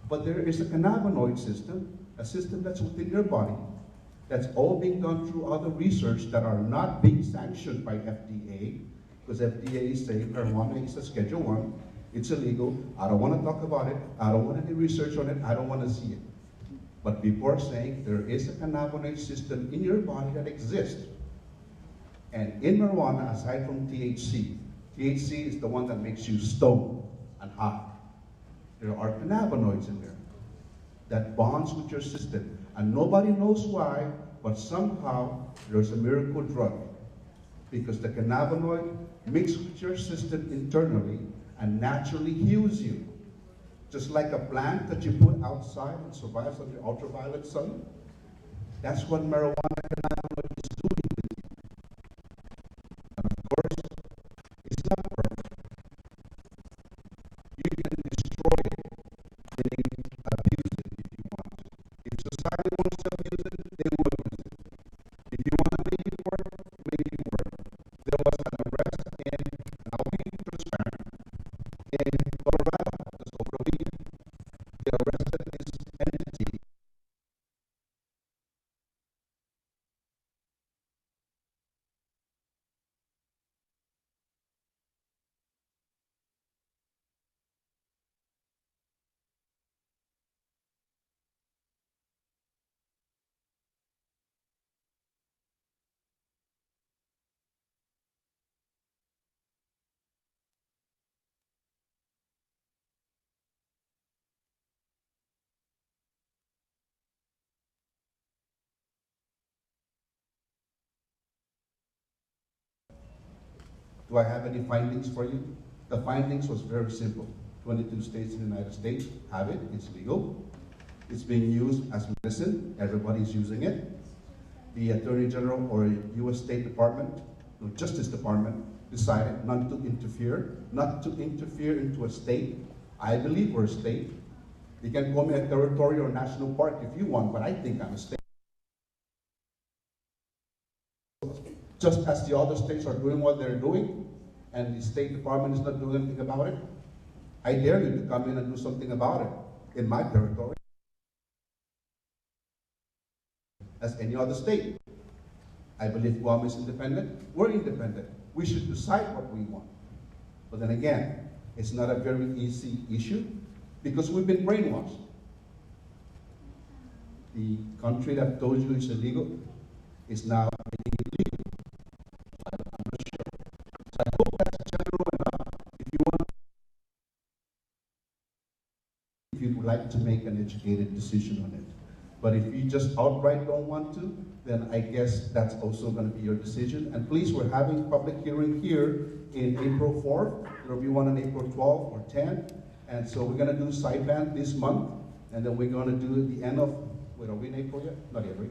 but there is a cannabinoid system, a system that's within your body, that's all being done through other research that are not being sanctioned by FDA, because FDA is saying marijuana is a Schedule 1, it's illegal, I don't want to talk about it, I don't want any research on it, I don't want to see it. But people are saying there is a cannabinoid system in your body that exists. And in marijuana, aside from THC, THC is the one that makes you stoned and high. There are cannabinoids in there that bonds with your system. And nobody knows why, but somehow there's a miracle drug. Because the cannabinoid mixes with your system internally and naturally heals you. Just like a plant that you put outside and survives under ultraviolet sun. That's what marijuana cannabinoid is doing with you. And of course, it's not perfect. You can destroy it, meaning abuse it if you want to. If society wants to abuse it, they will abuse it. If you want to make it work, make it work. There was an arrest in, and I'll be transparent, in Colorado, just over a week. They arrested this entity. Do I have any findings for you? The findings was very simple. 22 states in the United States have it, it's legal. It's being used as medicine, everybody's using it. The Attorney General or US State Department, or Justice Department, decided not to interfere into a state. I believe we're a state. You can call me a territory or national park if you want, but I think I'm a state. Just as the other states are doing what they're doing, and the State Department is not doing anything about it, I dare you to come in and do something about it in my territory. As any other state. I believe Guam is independent, we're independent. We should decide what we want. But then again, it's not a very easy issue because we've been brainwashed. The country that told you it's illegal is now making it legal. I'm not sure. So I hope that's general enough. If you would like time to make an educated decision on it. But if you just outright don't want to, then I guess that's also going to be your decision. And please, we're having public hearing here in April 4th. There will be one on April 12th or 10th. And so we're going to do sideband this month. And then we're going to do the end of, wait, are we in April yet? Not yet, right?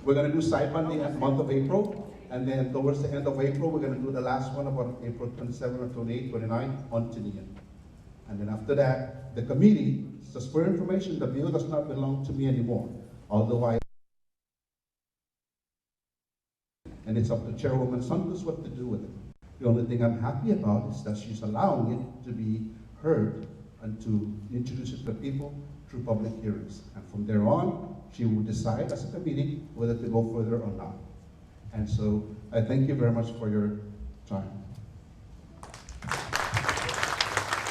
We're going to do sideband the month of April. And then towards the end of April, we're going to do the last one about April 27 or 28, 29 on Tinian. And then after that, the committee, just for information, the bill does not belong to me anymore. Although and it's up to Chairwoman Santos what to do with it. The only thing I'm happy about is that she's allowing it to be heard and to introduce it to the people through public hearings. And from there on, she will decide as a committee whether to go further or not. And so I thank you very much for your time.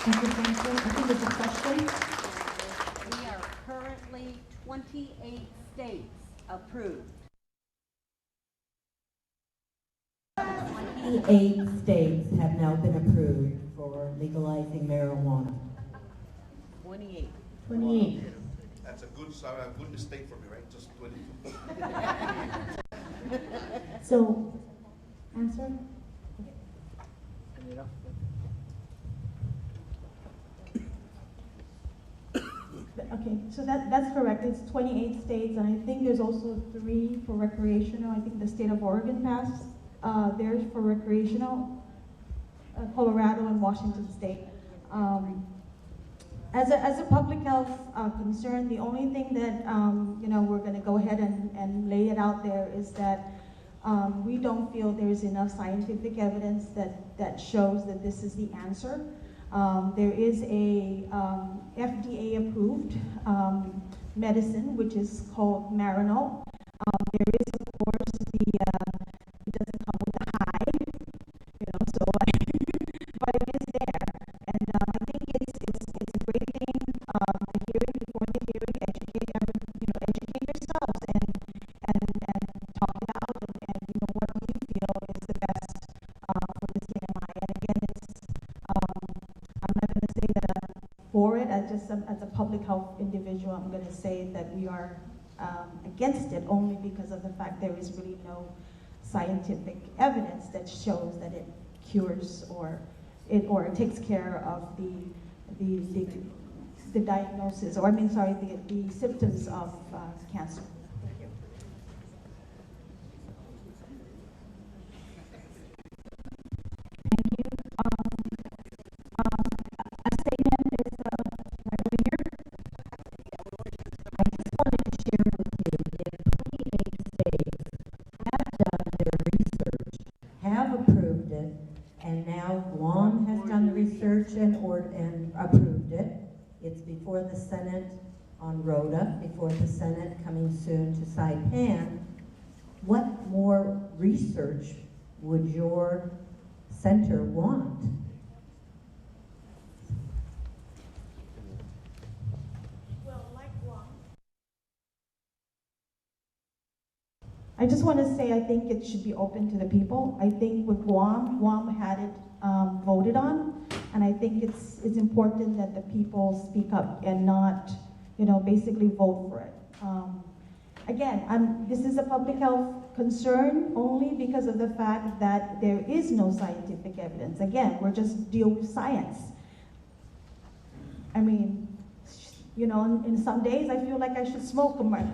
Thank you, Councilor. I think there's a question. We are currently 28 states approved. 28 states have now been approved for legalizing marijuana. 28. 28. That's a good mistake for me, right? Just 22. So, answer? Okay, so that's correct. It's 28 states, and I think there's also 3 for recreational. I think the state of Oregon passed theirs for recreational, Colorado and Washington State. As a public health concern, the only thing that we're going to go ahead and lay it out there is that we don't feel there's enough scientific evidence that shows that this is the answer. There is a FDA-approved medicine, which is called Marinol. There is, of course, it doesn't come with the high, so but it is there. And I think it's a great thing, the hearing, before the hearing, educate yourselves and talk it out and what we feel is the best for the CNMI. And again, I'm not going to say that I'm for it. As a public health individual, I'm going to say that we are against it only because of the fact there is really no scientific evidence that shows that it cures or it takes care of the diagnosis, or the symptoms of cancer. Thank you. A statement is right over here. I just wanted to share with you that 28 states have done their research, have approved it, and now Guam has done the research and approved it. It's before the Senate on Rhoda, before the Senate coming soon to Saipan. What more research would your center want? I just want to say I think it should be open to the people. I think with Guam had it voted on, and I think it's important that the people speak up and not, basically vote for it. Again, this is a public health concern only because of the fact that there is no scientific evidence. Again, we're just dealing with science. I mean, in some days I feel like I should smoke my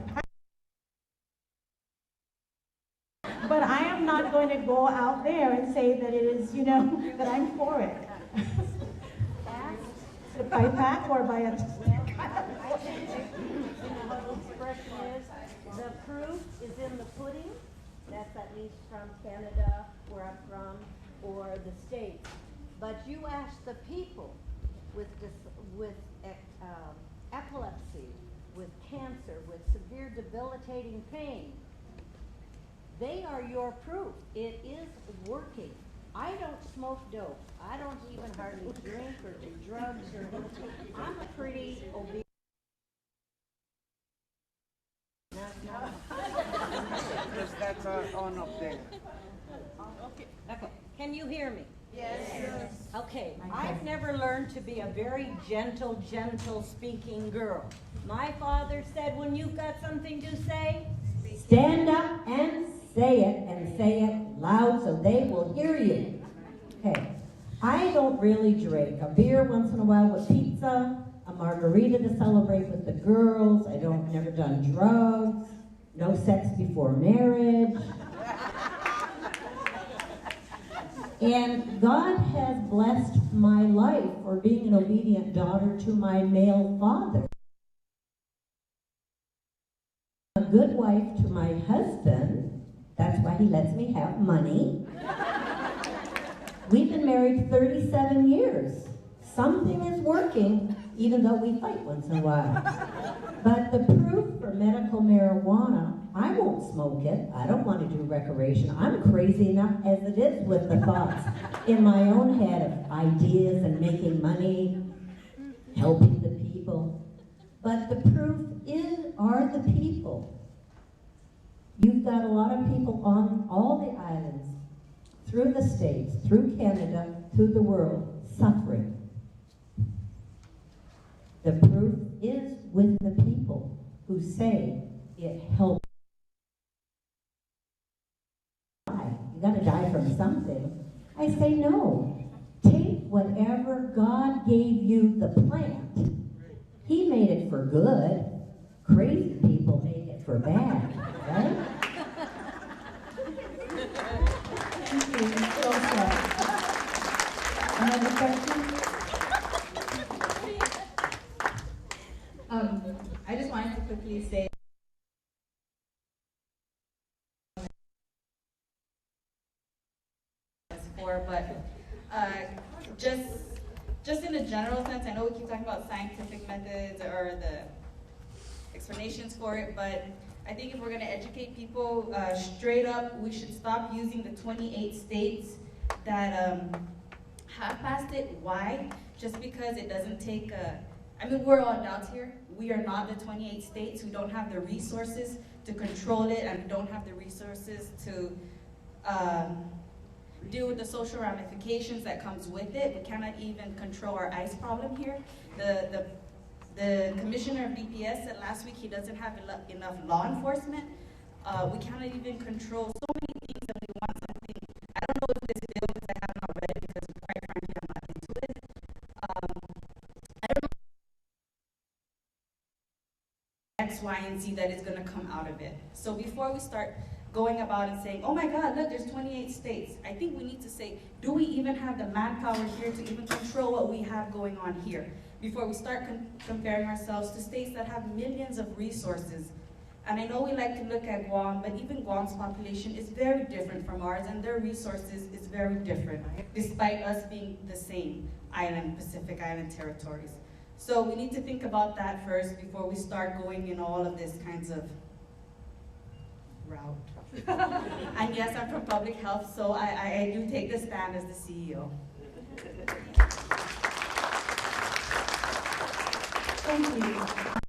but I am not going to go out there and say that it is, that I'm for it. By pack or by a... The expression is, the proof is in the pudding. That's at least from Canada, where I'm from, or the States. But you ask the people with epilepsy, with cancer, with severe debilitating pain, they are your proof. It is working. I don't smoke dope. I don't even hardly drink or do drugs or anything. I'm a pretty obese. Because that's on up there. Okay. Can you hear me? Yes. Okay. I've never learned to be a very gentle speaking girl. My father said, when you've got something to say, stand up and say it loud so they will hear you. Okay, I don't really drink. A beer once in a while with pizza, a margarita to celebrate with the girls. I don't, never done drugs, no sex before marriage. And God has blessed my life for being an obedient daughter to my male father. A good wife to my husband. That's why he lets me have money. We've been married 37 years. Something is working, even though we fight once in a while. But the proof for medical marijuana, I won't smoke it. I don't want to do recreation. I'm crazy enough as it is with the thoughts in my own head of ideas and making money, helping the people. But the proof are the people. You've got a lot of people on all the islands, through the States, through Canada, through the world, suffering. The proof is with the people who say it helps. You gotta die from something. I say no. Take whatever God gave you the plant. He made it for good. Crazy people make it for bad, right? Thank you. Well said. Another question? I just wanted to quickly say but just in a general sense, I know we keep talking about scientific methods or the explanations for it, but I think if we're going to educate people straight up, we should stop using the 28 states that have passed it. Why? Just because it doesn't take I mean, we're all adults here. We are not the 28 states who don't have the resources to control it and don't have the resources to deal with the social ramifications that comes with it. We cannot even control our ICE problem here. The commissioner of DPS said last week he doesn't have enough law enforcement. We cannot even control so many things that we want something. I don't know if this bill, because I have not read it, because quite frankly I'm not into it. I don't know X, Y, and Z that is going to come out of it. So before we start going about and saying, oh my God, look, there's 28 states. I think we need to say, do we even have the manpower here to even control what we have going on here? Before we start comparing ourselves to states that have millions of resources. And I know we like to look at Guam, but even Guam's population is very different from ours, and their resources is very different, despite us being the same island, Pacific Island territories. So we need to think about that first before we start going in all of this kinds of route. And yes, I'm from public health, so I do take the stand as the CEO. Thank you.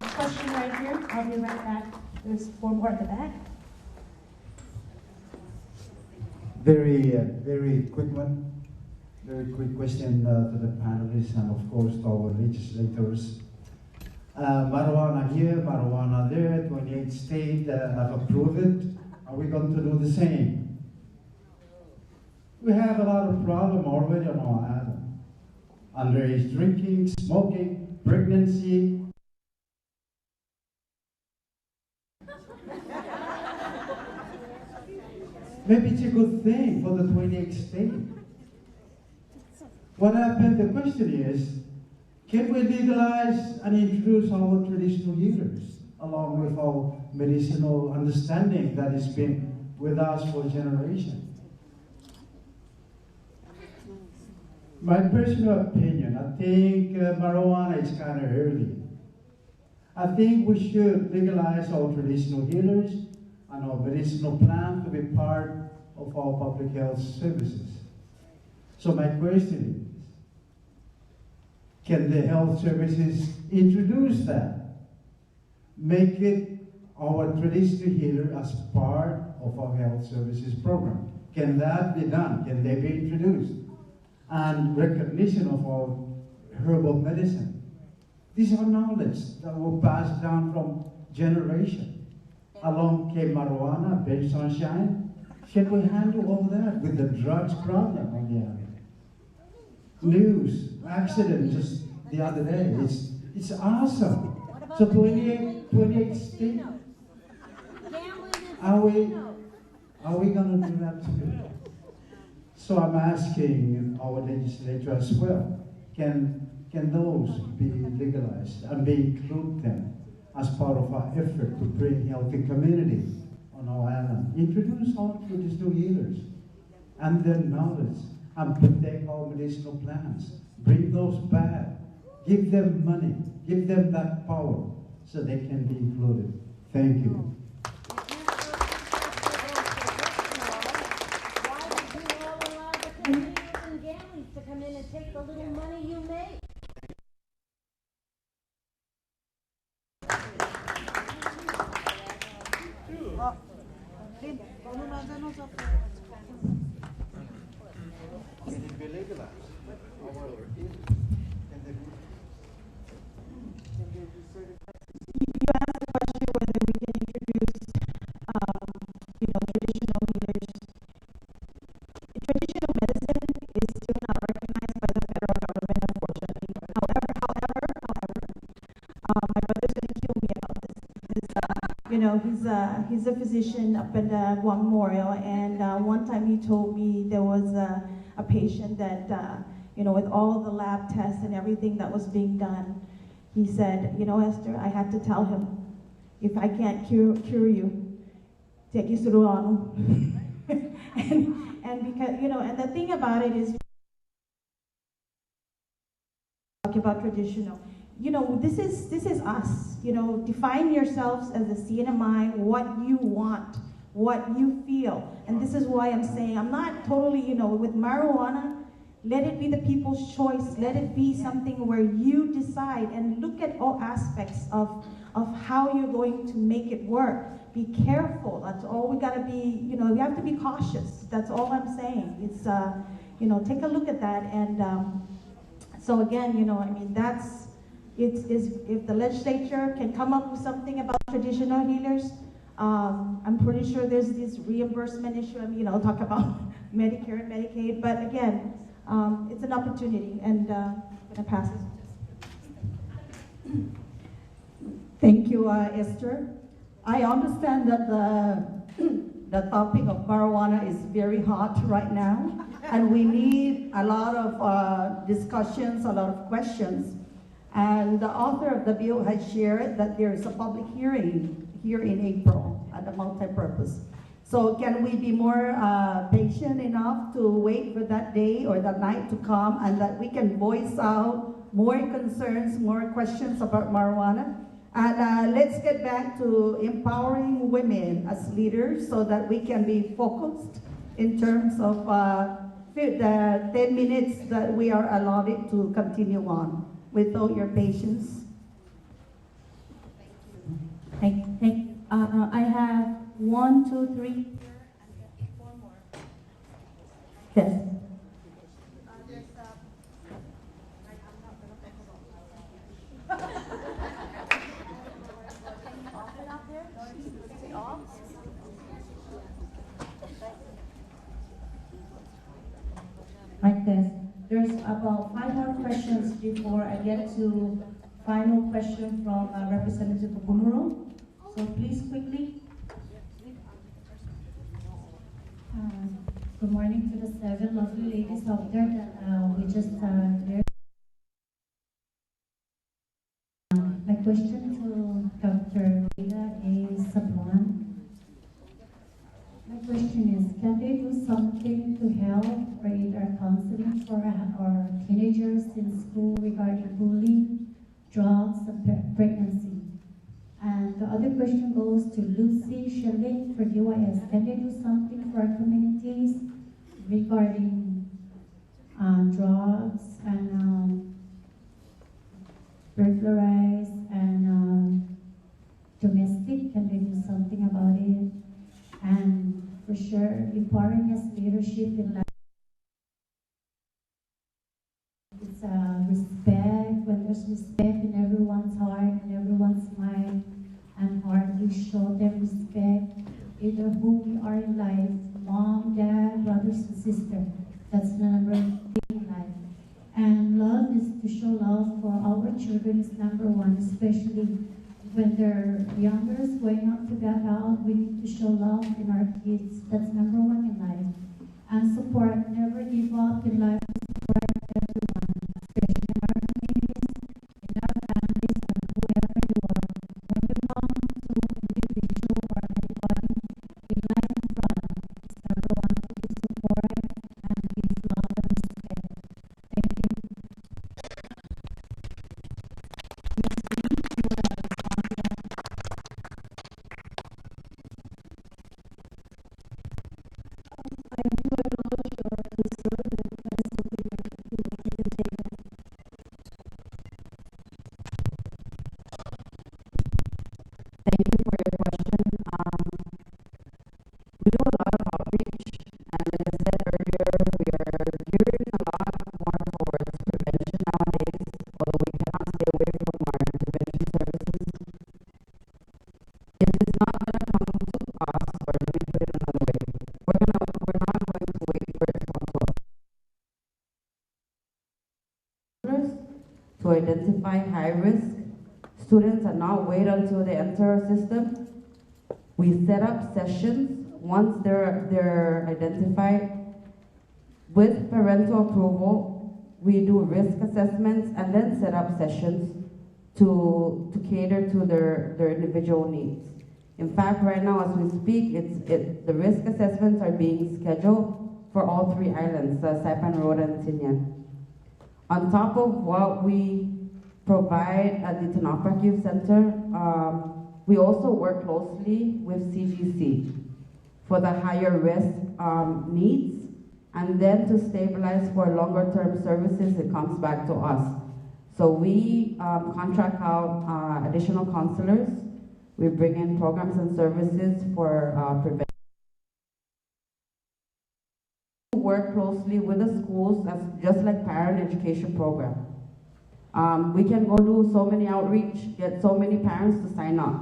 Question right here. I'll be right back. There's four more at the back. Very quick one. Very quick question to the panelists and of course to our legislators. Marijuana here, marijuana there, 28 states have approved it. Are we going to do the same? We have a lot of problem already on our island. Underage drinking, smoking, pregnancy. Maybe it's a good thing for the 28 states. What happened, the question is, can we legalize and introduce our traditional healers along with our medicinal understanding that has been with us for generations? My personal opinion, I think marijuana is kind of early. I think we should legalize our traditional healers and our medicinal plant to be part of our public health services. So my question is, can the health services introduce that? Make it our traditional healer as part of our health services program. Can that be done? Can they be introduced? And recognition of our herbal medicine. These are knowledge that will pass down from generation. Along came marijuana, Ben Sunshine. Can we handle all that with the drugs problem on the area? News, accident just the other day. It's awesome. So 28 states. Are we gonna do that too? So I'm asking our legislature as well, can those be legalized and be include them as part of our effort to bring healthy community on our island? Introduce all traditional healers and their knowledge and protect our medicinal plants. Bring those back. Give them money. Give them that power so they can be included. Thank you. To come in and take the little money you make. You know, he's a physician up at Guam Memorial, and one time he told me there was a patient that, you know, with all the lab tests and everything that was being done, he said, you know, Esther, I had to tell him, if I can't cure you, take you Suruano. and because, you know, and the thing about it is, talk about traditional. You know, this is us. You know, define yourselves as a CNMI, what you want, what you feel. And this is why I'm saying, I'm not totally, you know, with marijuana, let it be the people's choice. Let it be something where you decide and look at all aspects of how you're going to make it work. Be careful. That's all we gotta be, you know, we have to be cautious. That's all I'm saying. It's, you know, take a look at that. And so again, you know, I mean, that's, if the legislature can come up with something about traditional healers, I'm pretty sure there's this reimbursement issue. I mean, you know, talk about Medicare and Medicaid, but again, it's an opportunity, and I'm gonna pass it. Thank you, Esther. I understand that the topic of marijuana is very hot right now, and we need a lot of discussions, a lot of questions. And the author of the bill has shared that there is a public hearing here in April at the multipurpose. So can we be more patient enough to wait for that day or that night to come, and that we can voice out more concerns, more questions about marijuana? And let's get back to empowering women as leaders so that we can be focused in terms of the 10 minutes that we are allotted to continue on. With all your patience. I have 1, 2, 3. 4 more. Yes. Like this. There's about 5 more questions before I get to final question from Representative Bumuro. So please quickly. Good morning to the 7 lovely ladies out there that we just heard. My question to Dr. Rita is Sablan. My question is, can they do something to help create our counseling for our teenagers in school regarding bullying, drugs, and pregnancy? And the other question goes to Lucy Shelley for DYS. Can they do something for our communities regarding drugs and burglaries and domestic? Can they do something about it? And for sure, empowering us leadership in life. It's respect when there's respect in everyone's heart and everyone's mind and heart. We show them respect, either who we are in life, mom, dad, brothers and sisters. That's the number one thing in life. And love is to show love for our children is number one, especially when they're younger, going out to that out. We need to show love in our kids. That's number one in life. And support, never give up in life. Support everyone, especially in our communities, in our families, and whoever you are. When you come to individual or anybody in life in front, it's number one to give support and give love and respect. Thank you. Ms. Lee, you will respond to that. I do acknowledge your concern, and that is something that I can take on. Thank you for your question. We do a lot of outreach, and as I said earlier, we are gearing a lot more towards prevention nowadays, although we cannot stay away from our intervention services. If it's not going to come to us, or let me put it another way, we're not going to wait for it to come to us. To identify high risk students and not wait until they enter our system. We set up sessions once they're identified. With parental approval, we do risk assessments and then set up sessions to cater to their individual needs. In fact, right now as we speak, the risk assessments are being scheduled for all three islands, Saipan, Rota, and Tinian. On top of what we provide at the Tinoprak Youth Center, we also work closely with CGC for the higher risk needs, and then to stabilize for longer term services, it comes back to us. So we contract out additional counselors. We bring in programs and services for prevention. Work closely with the schools, as just like parent education program. We can go do so many outreach, get so many parents to sign up.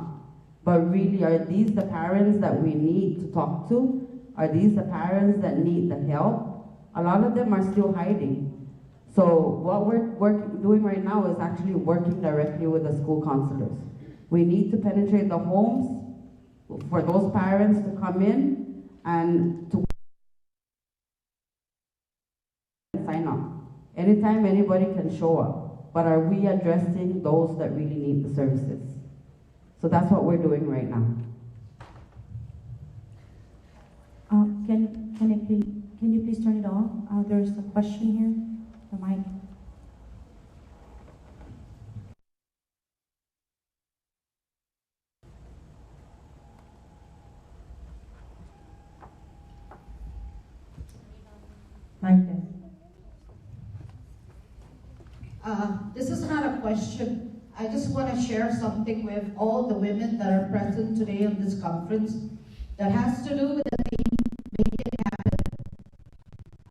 But really, are these the parents that we need to talk to? Are these the parents that need the help? A lot of them are still hiding. So what we're doing right now is actually working directly with the school counselors. We need to penetrate the homes for those parents to come in and to sign up. Anytime anybody can show up, but are we addressing those that really need the services? So that's what we're doing right now. Can you please turn it off? There's a question here. The mic. This is not a question. I just want to share something with all the women that are present today on this conference that has to do with the theme, Make It Happen.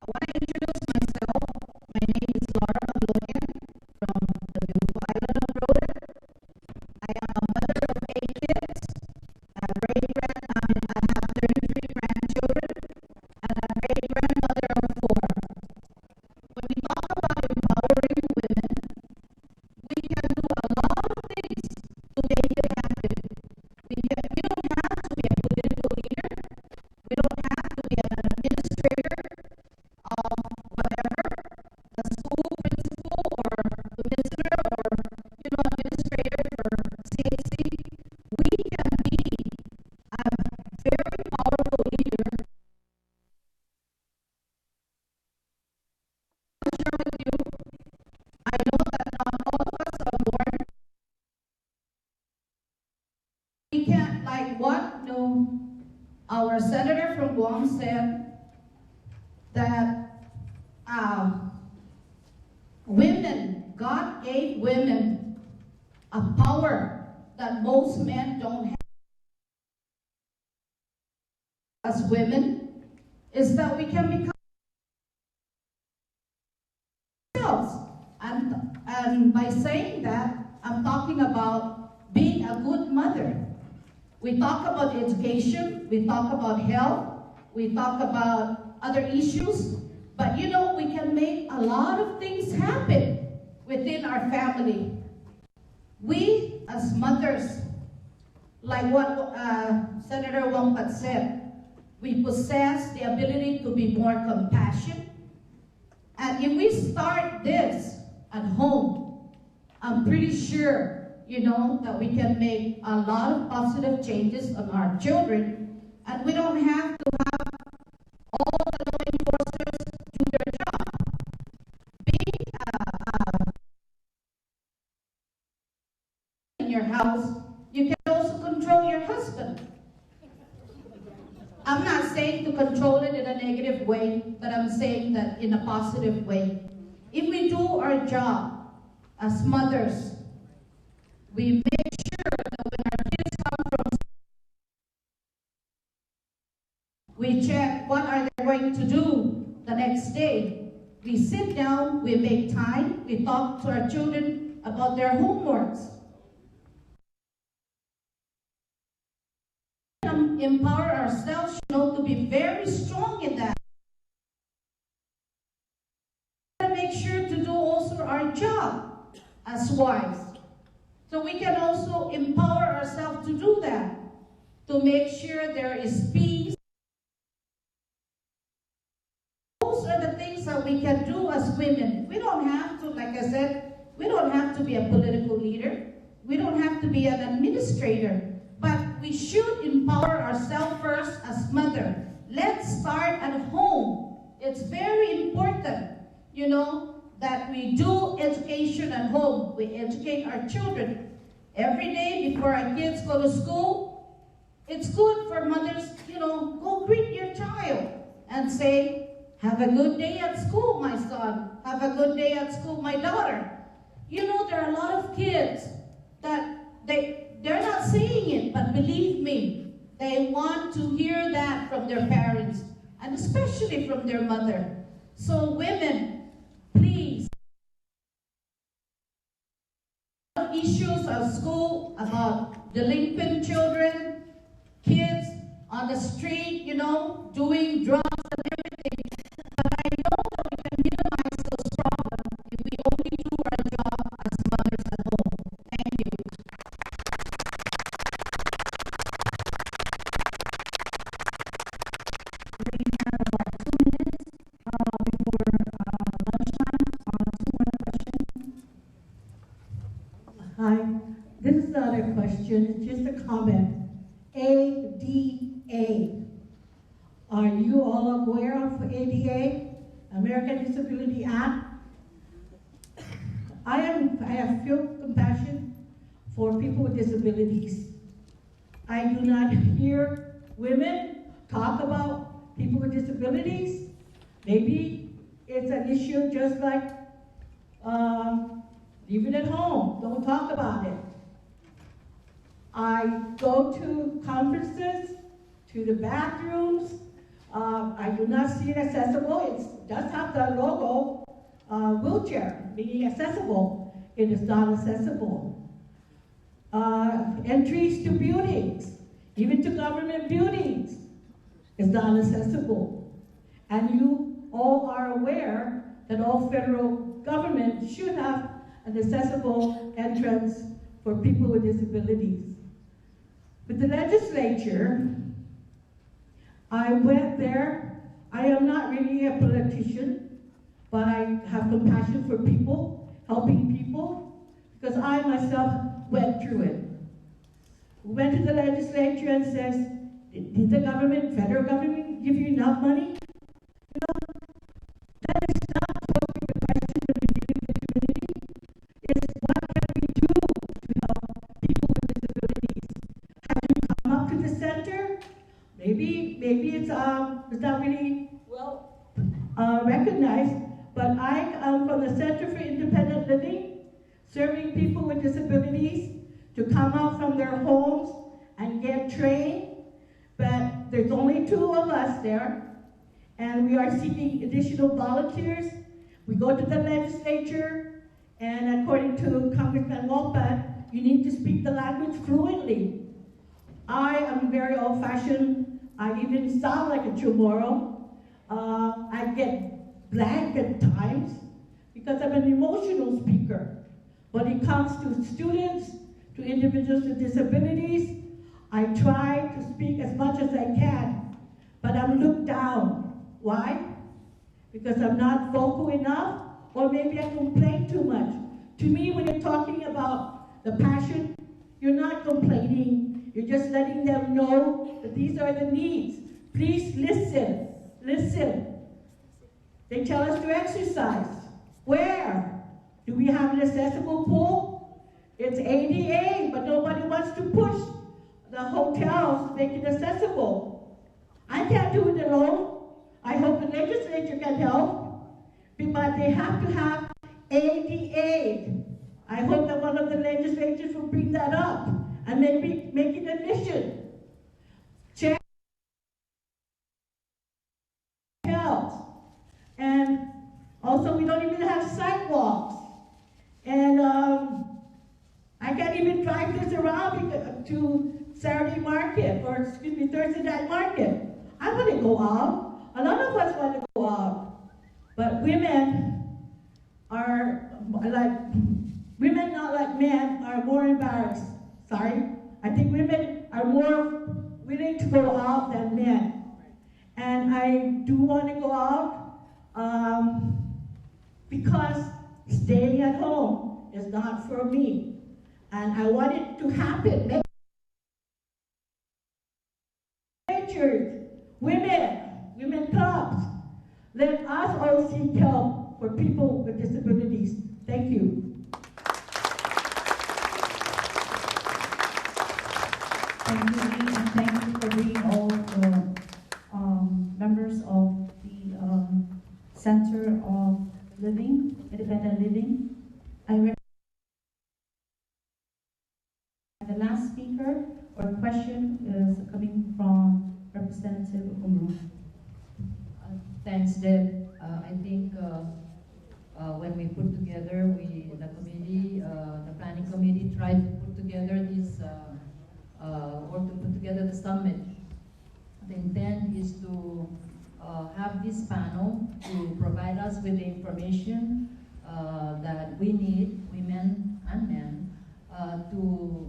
I want to introduce myself. My name is Laura Maloyan from the beautiful island of Rota. I am a mother of 8 kids. I have 33 grandchildren, and I'm a great-grandmother of 4. When we talk about empowering women, we can do a lot of things to make it happen. We don't have to be a political leader. We don't have to be an administrator of whatever, a school principal or commissioner or administrator for CAC. We can be a very powerful leader. I'll share with you. I know that not all of us are born. We can't, like what our senator from Guam said, that women, God gave women a power that most men don't have. As women, is that we can become ourselves. And And by saying that, I'm talking about being a good mother. We talk about education, we talk about health, we talk about other issues, but you know, we can make a lot of things happen within our family. We, as mothers, like what Senator Wongpat said, we possess the ability to be more compassionate. And if we start this at home, I'm pretty sure, you know, that we can make a lot of positive changes on our children, and we don't have to have all the law enforcers do their job. Being in your house, you can also control your husband. I'm not saying to control it in a negative way, but I'm saying that in a positive way. If we do our job as mothers, we make sure that when our kids come from school, we check what are they going to do the next day. We sit down, we make time, we talk to our children about their homeworks. Empower ourselves, you know, to be very strong in that. Make sure to do also our job as wives. So we can also empower ourselves to do that, to make sure there is peace. Those are the things that we can do as women. We don't have to, like I said, we don't have to be a political leader. We don't have to be an administrator. But we should empower ourselves first as mother. Let's start at home. It's very important, you know, that we do education at home. We educate our children. Every day before our kids go to school, it's good for mothers, you know, go greet your child and say, have a good day at school, my son. Have a good day at school, my daughter. You know, there are a lot of kids that they're not saying it, but believe me, they want to hear that from their parents, and especially from their mother. So women, please, issues at school about delinquent children, kids on the street, you know, doing drugs and everything. But I know that we can minimize those problems if we only do our job as mothers at home. Thank you. Hi, this is not a question, it's just a comment. ADA. Are you all aware of ADA, American Disability Act? I have feel compassion for people with disabilities. I do not hear women talk about people with disabilities. Maybe it's an issue just like leave it at home, don't talk about it. I go to conferences, to the bathrooms. I do not see it accessible. It does have the logo, wheelchair, being accessible. It is not accessible. Entries to buildings, even to government buildings, is not accessible. And you all are aware that all federal government should have an accessible entrance for people with disabilities. With the legislature, I went there. I am not really a politician, but I have compassion for people, helping people, because I myself went through it. We went to the legislature and says, did the government, federal government, give you enough money? You know, that is not supposed to be the question that we give in the community. It's what can we do to help people with disabilities? Have you come up to the center? Maybe it's not really well recognized, but I am from the Center for Independent Living, serving people with disabilities to come out from their homes and get trained. But there's only 2 of us there, and we are seeking additional volunteers. We go to the legislature, And according to Congressman Wolpat, you need to speak the language fluently. I am very old-fashioned. I even sound like a Chamorro. I get blank at times because I'm an emotional speaker. When it comes to students, to individuals with disabilities, I try to speak as much as I can, but I'm looked down. Why? Because I'm not vocal enough, or maybe I complain too much. To me, when you're talking about the passion, you're not complaining. You're just letting them know that these are the needs. Please listen, listen. They tell us to exercise. Where? Do we have an accessible pool? It's ADA, but nobody wants to push the hotels to make it accessible. I can't do it alone. I hope the legislature can help, but they have to have ADA. I hope that one of the legislators will bring that up and maybe make it a mission. Check health. And also, we don't even have sidewalks. And I can't even drive this around to Saturday market, or excuse me, Thursday night market. I want to go out. A lot of us want to go out. But women are women not like men are more embarrassed. Sorry. I think women are more willing to go out than men. And I do want to go out because staying at home is not for me. And I want it to happen. Women clubs. Let us all seek help for people with disabilities. Thank you. Thank you, Lee, and thank you for bringing all the members of the Center of Living, Independent Living. The last speaker or question is coming from Representative Umro. Thanks, Deb. I think when we put together, the committee, the planning committee tried to put together this, or to put together the summit. The intent is to have this panel to provide us with the information that we need, women and men, to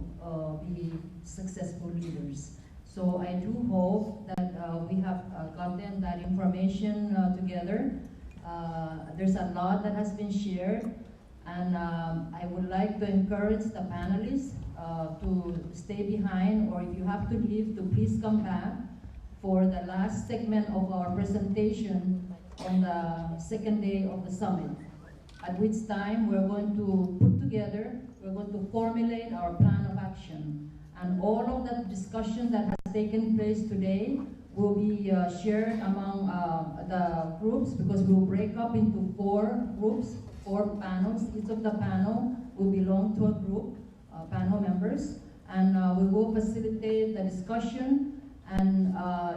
be successful leaders. So I do hope that we have gotten that information together. There's a lot that has been shared, and I would like to encourage the panelists to stay behind, or if you have to leave, to please come back for the last segment of our presentation on the second day of the summit, at which time we're going to put together, we're going to formulate our plan of action. And all of the discussion that has taken place today will be shared among the groups, because we'll break up into 4 groups, 4 panels. Each of the panel will belong to a group, panel members, and we will facilitate the discussion. And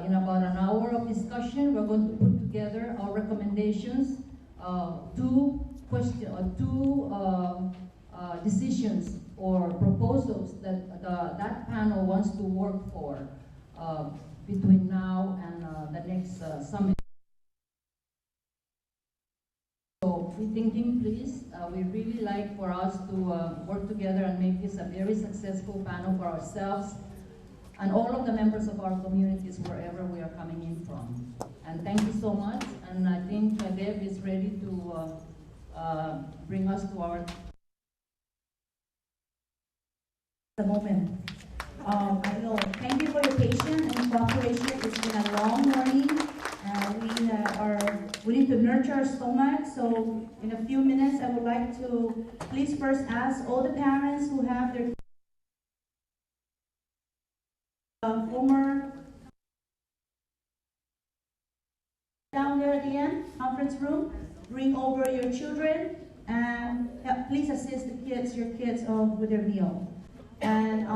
in about an hour of discussion, we're going to put together our recommendations, 2 decisions or proposals that that panel wants to work for between now and the next summit. So we're thinking, please, we really like for us to work together and make this a very successful panel for ourselves and all of the members of our communities wherever we are coming in from. And thank you so much. And I think Deb is ready to bring us to our the moment. I know. Thank you for your patience and cooperation. It's been a long morning. We need to nurture our stomach. So in a few minutes, I would like to please first ask all the parents who have their former down there at the end, conference room, bring over your children and please assist the kids, your kids with their meal. And